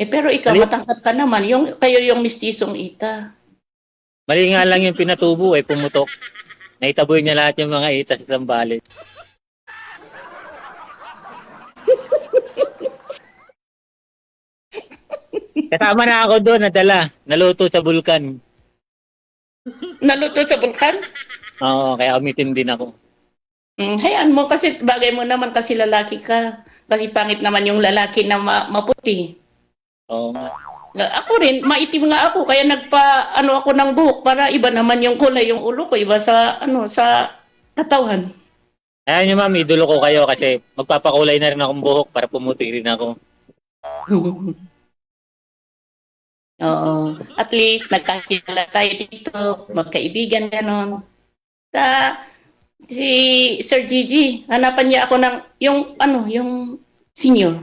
Pero ikaw, matangkad ka naman. Kayo yung mistisong eta. Mali nga lang yung pinatubo pumutok. Naitaboy niya lahat yung mga eta sa Sambales. Kasama na ako doon, naluto sa bulkan. Naluto sa bulkan? Oo, kaya umitim din ako. Hayaan mo kasi bagay mo naman kasi lalaki ka. Kasi pangit naman yung lalaki na maputi. Oo nga. Ako rin, maitim nga ako, kaya ako ng buhok para iba naman yung kulay, yung ulo ko, iba sa katawan. Ayan nyo, ma'am, idolo ko kayo kasi magpapakulay na rin akong buhok para pumuti rin ako. Oo. At least, nagkakilala tayo dito, magkaibigan, gano'n. Si Sir Gigi, hanapan niya ako ng, yung senior.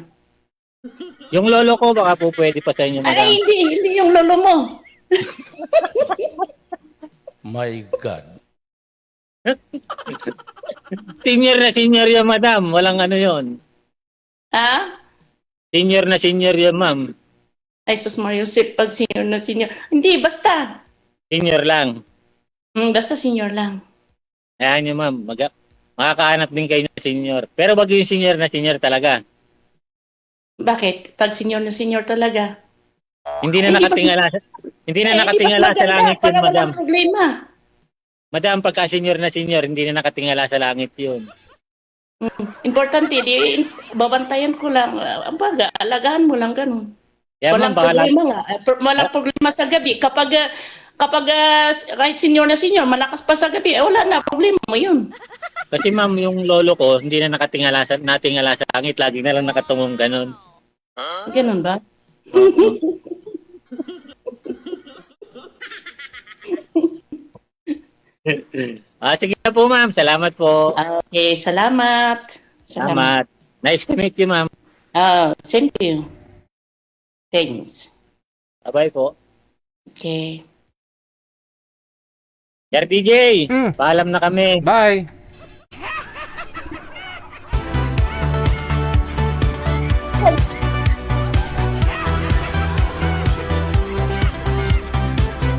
Yung lolo ko, baka po pwede pa sa inyo, madam. Ay, hindi yung lolo mo. My God. Senior yan, madam. Walang yon. Ha? Senior yan, ma'am. Ay, sus Mario, pag senior na senior. Hindi, basta. Senior lang. Basta senior lang. Ayan nyo, ma'am. Makakahanap din kayo ng senior. Pero wag yung senior na senior talaga. Bakit? Pag senior na senior talaga. Hindi na nakatingala sa langit yun, madam. Walang problema. Madam, pagka senior na senior, hindi na nakatingala sa langit yun. Importante, di, babantayan ko lang. Ang baga, alagaan mo lang ganun. Kaya Walang ma'am, bahala. problema nga. Walang problema sa gabi. Kapag kahit senior na senior, malakas pa sa gabi, wala na, problema mo yun. Kasi ma'am, yung lolo ko, hindi na natingala sa langit. Lagi na lang nakatungong ganun. Ganun ba? Sige na po ma'am. Salamat po. Okay, salamat. Salamat. Nice to meet you ma'am. Same to you. Thanks. Bye-bye po. Okay. Sir DJ, paalam na kami. Bye!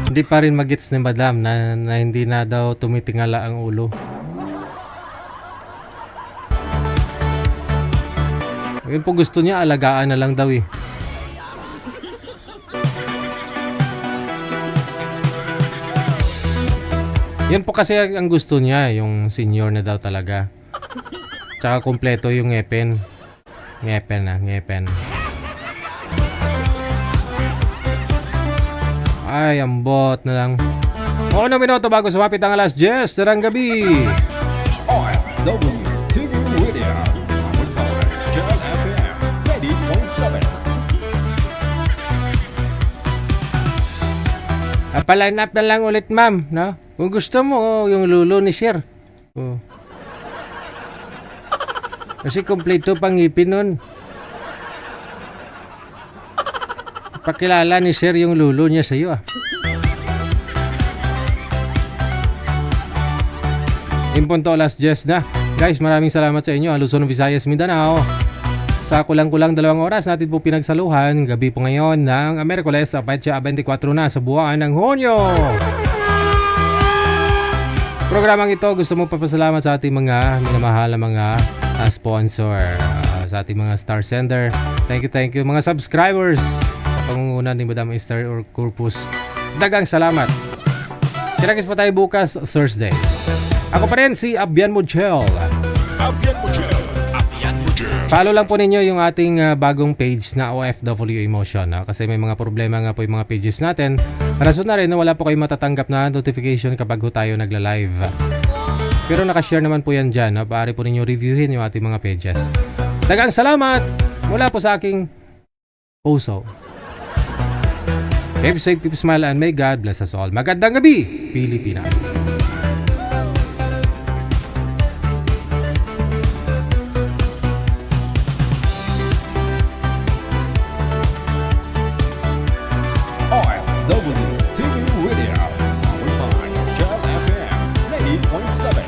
Hindi pa rin magets ni Madam na hindi na daw tumitingala ang ulo. Yun po gusto niya, alagaan na lang daw eh. Yan po kasi ang gusto niya, yung senior na daw talaga. Tsaka kompleto yung ngepin. Ngepen. Ay, ambot na lang. O, minuto bago sumapit ang alas 10 ng gabi. OFW TV Radio. Channel FM 90.7. Paline up na lang ulit, ma'am, no? Kung gusto mo, yung lulo ni Sir. Oh. Kasi kompleto pang ngipin nun. Pakilala ni Sir yung lulo niya sa iyo. Impunto alas 10 na. Guys, maraming salamat sa inyo. Luzon, Visayas, Mindanao. Sa kulang-kulang 2 oras natin po pinagsaluhan. Gabi po ngayon ng Miyerkules sa Petsa 24 na sa buwan ng Hunyo. Programang ito gusto mo papasalamat sa ating mga minamahal na mga sponsor. Sa ating mga star sender. Thank you mga subscribers. Sa pangunguna ni Madam Esther or Corpus. Dagang salamat. Kinakis pa tayo bukas Thursday. Ako pa rin si Abian Mujel. Follow lang po ninyo yung ating bagong page na OFW Emotion. Kasi may mga problema nga po yung mga pages natin. Rason na rin na wala po kayo matatanggap na notification kapag ho tayo nagla-live. Pero nakashare naman po yan dyan. Paari po ninyo reviewin yung ating mga pages. Dagang salamat mula po sa aking puso. Keep safe, keep smile, and may God bless us all. Magandang gabi, Pilipinas! OFW TV Radio. Powered by Channel FM 90.7.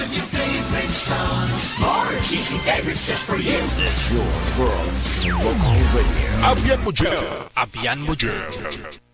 mention your favorite songs. More cheesy favorites just for you. Your world in local radio. Abian mo dyan. Abian mo dyan.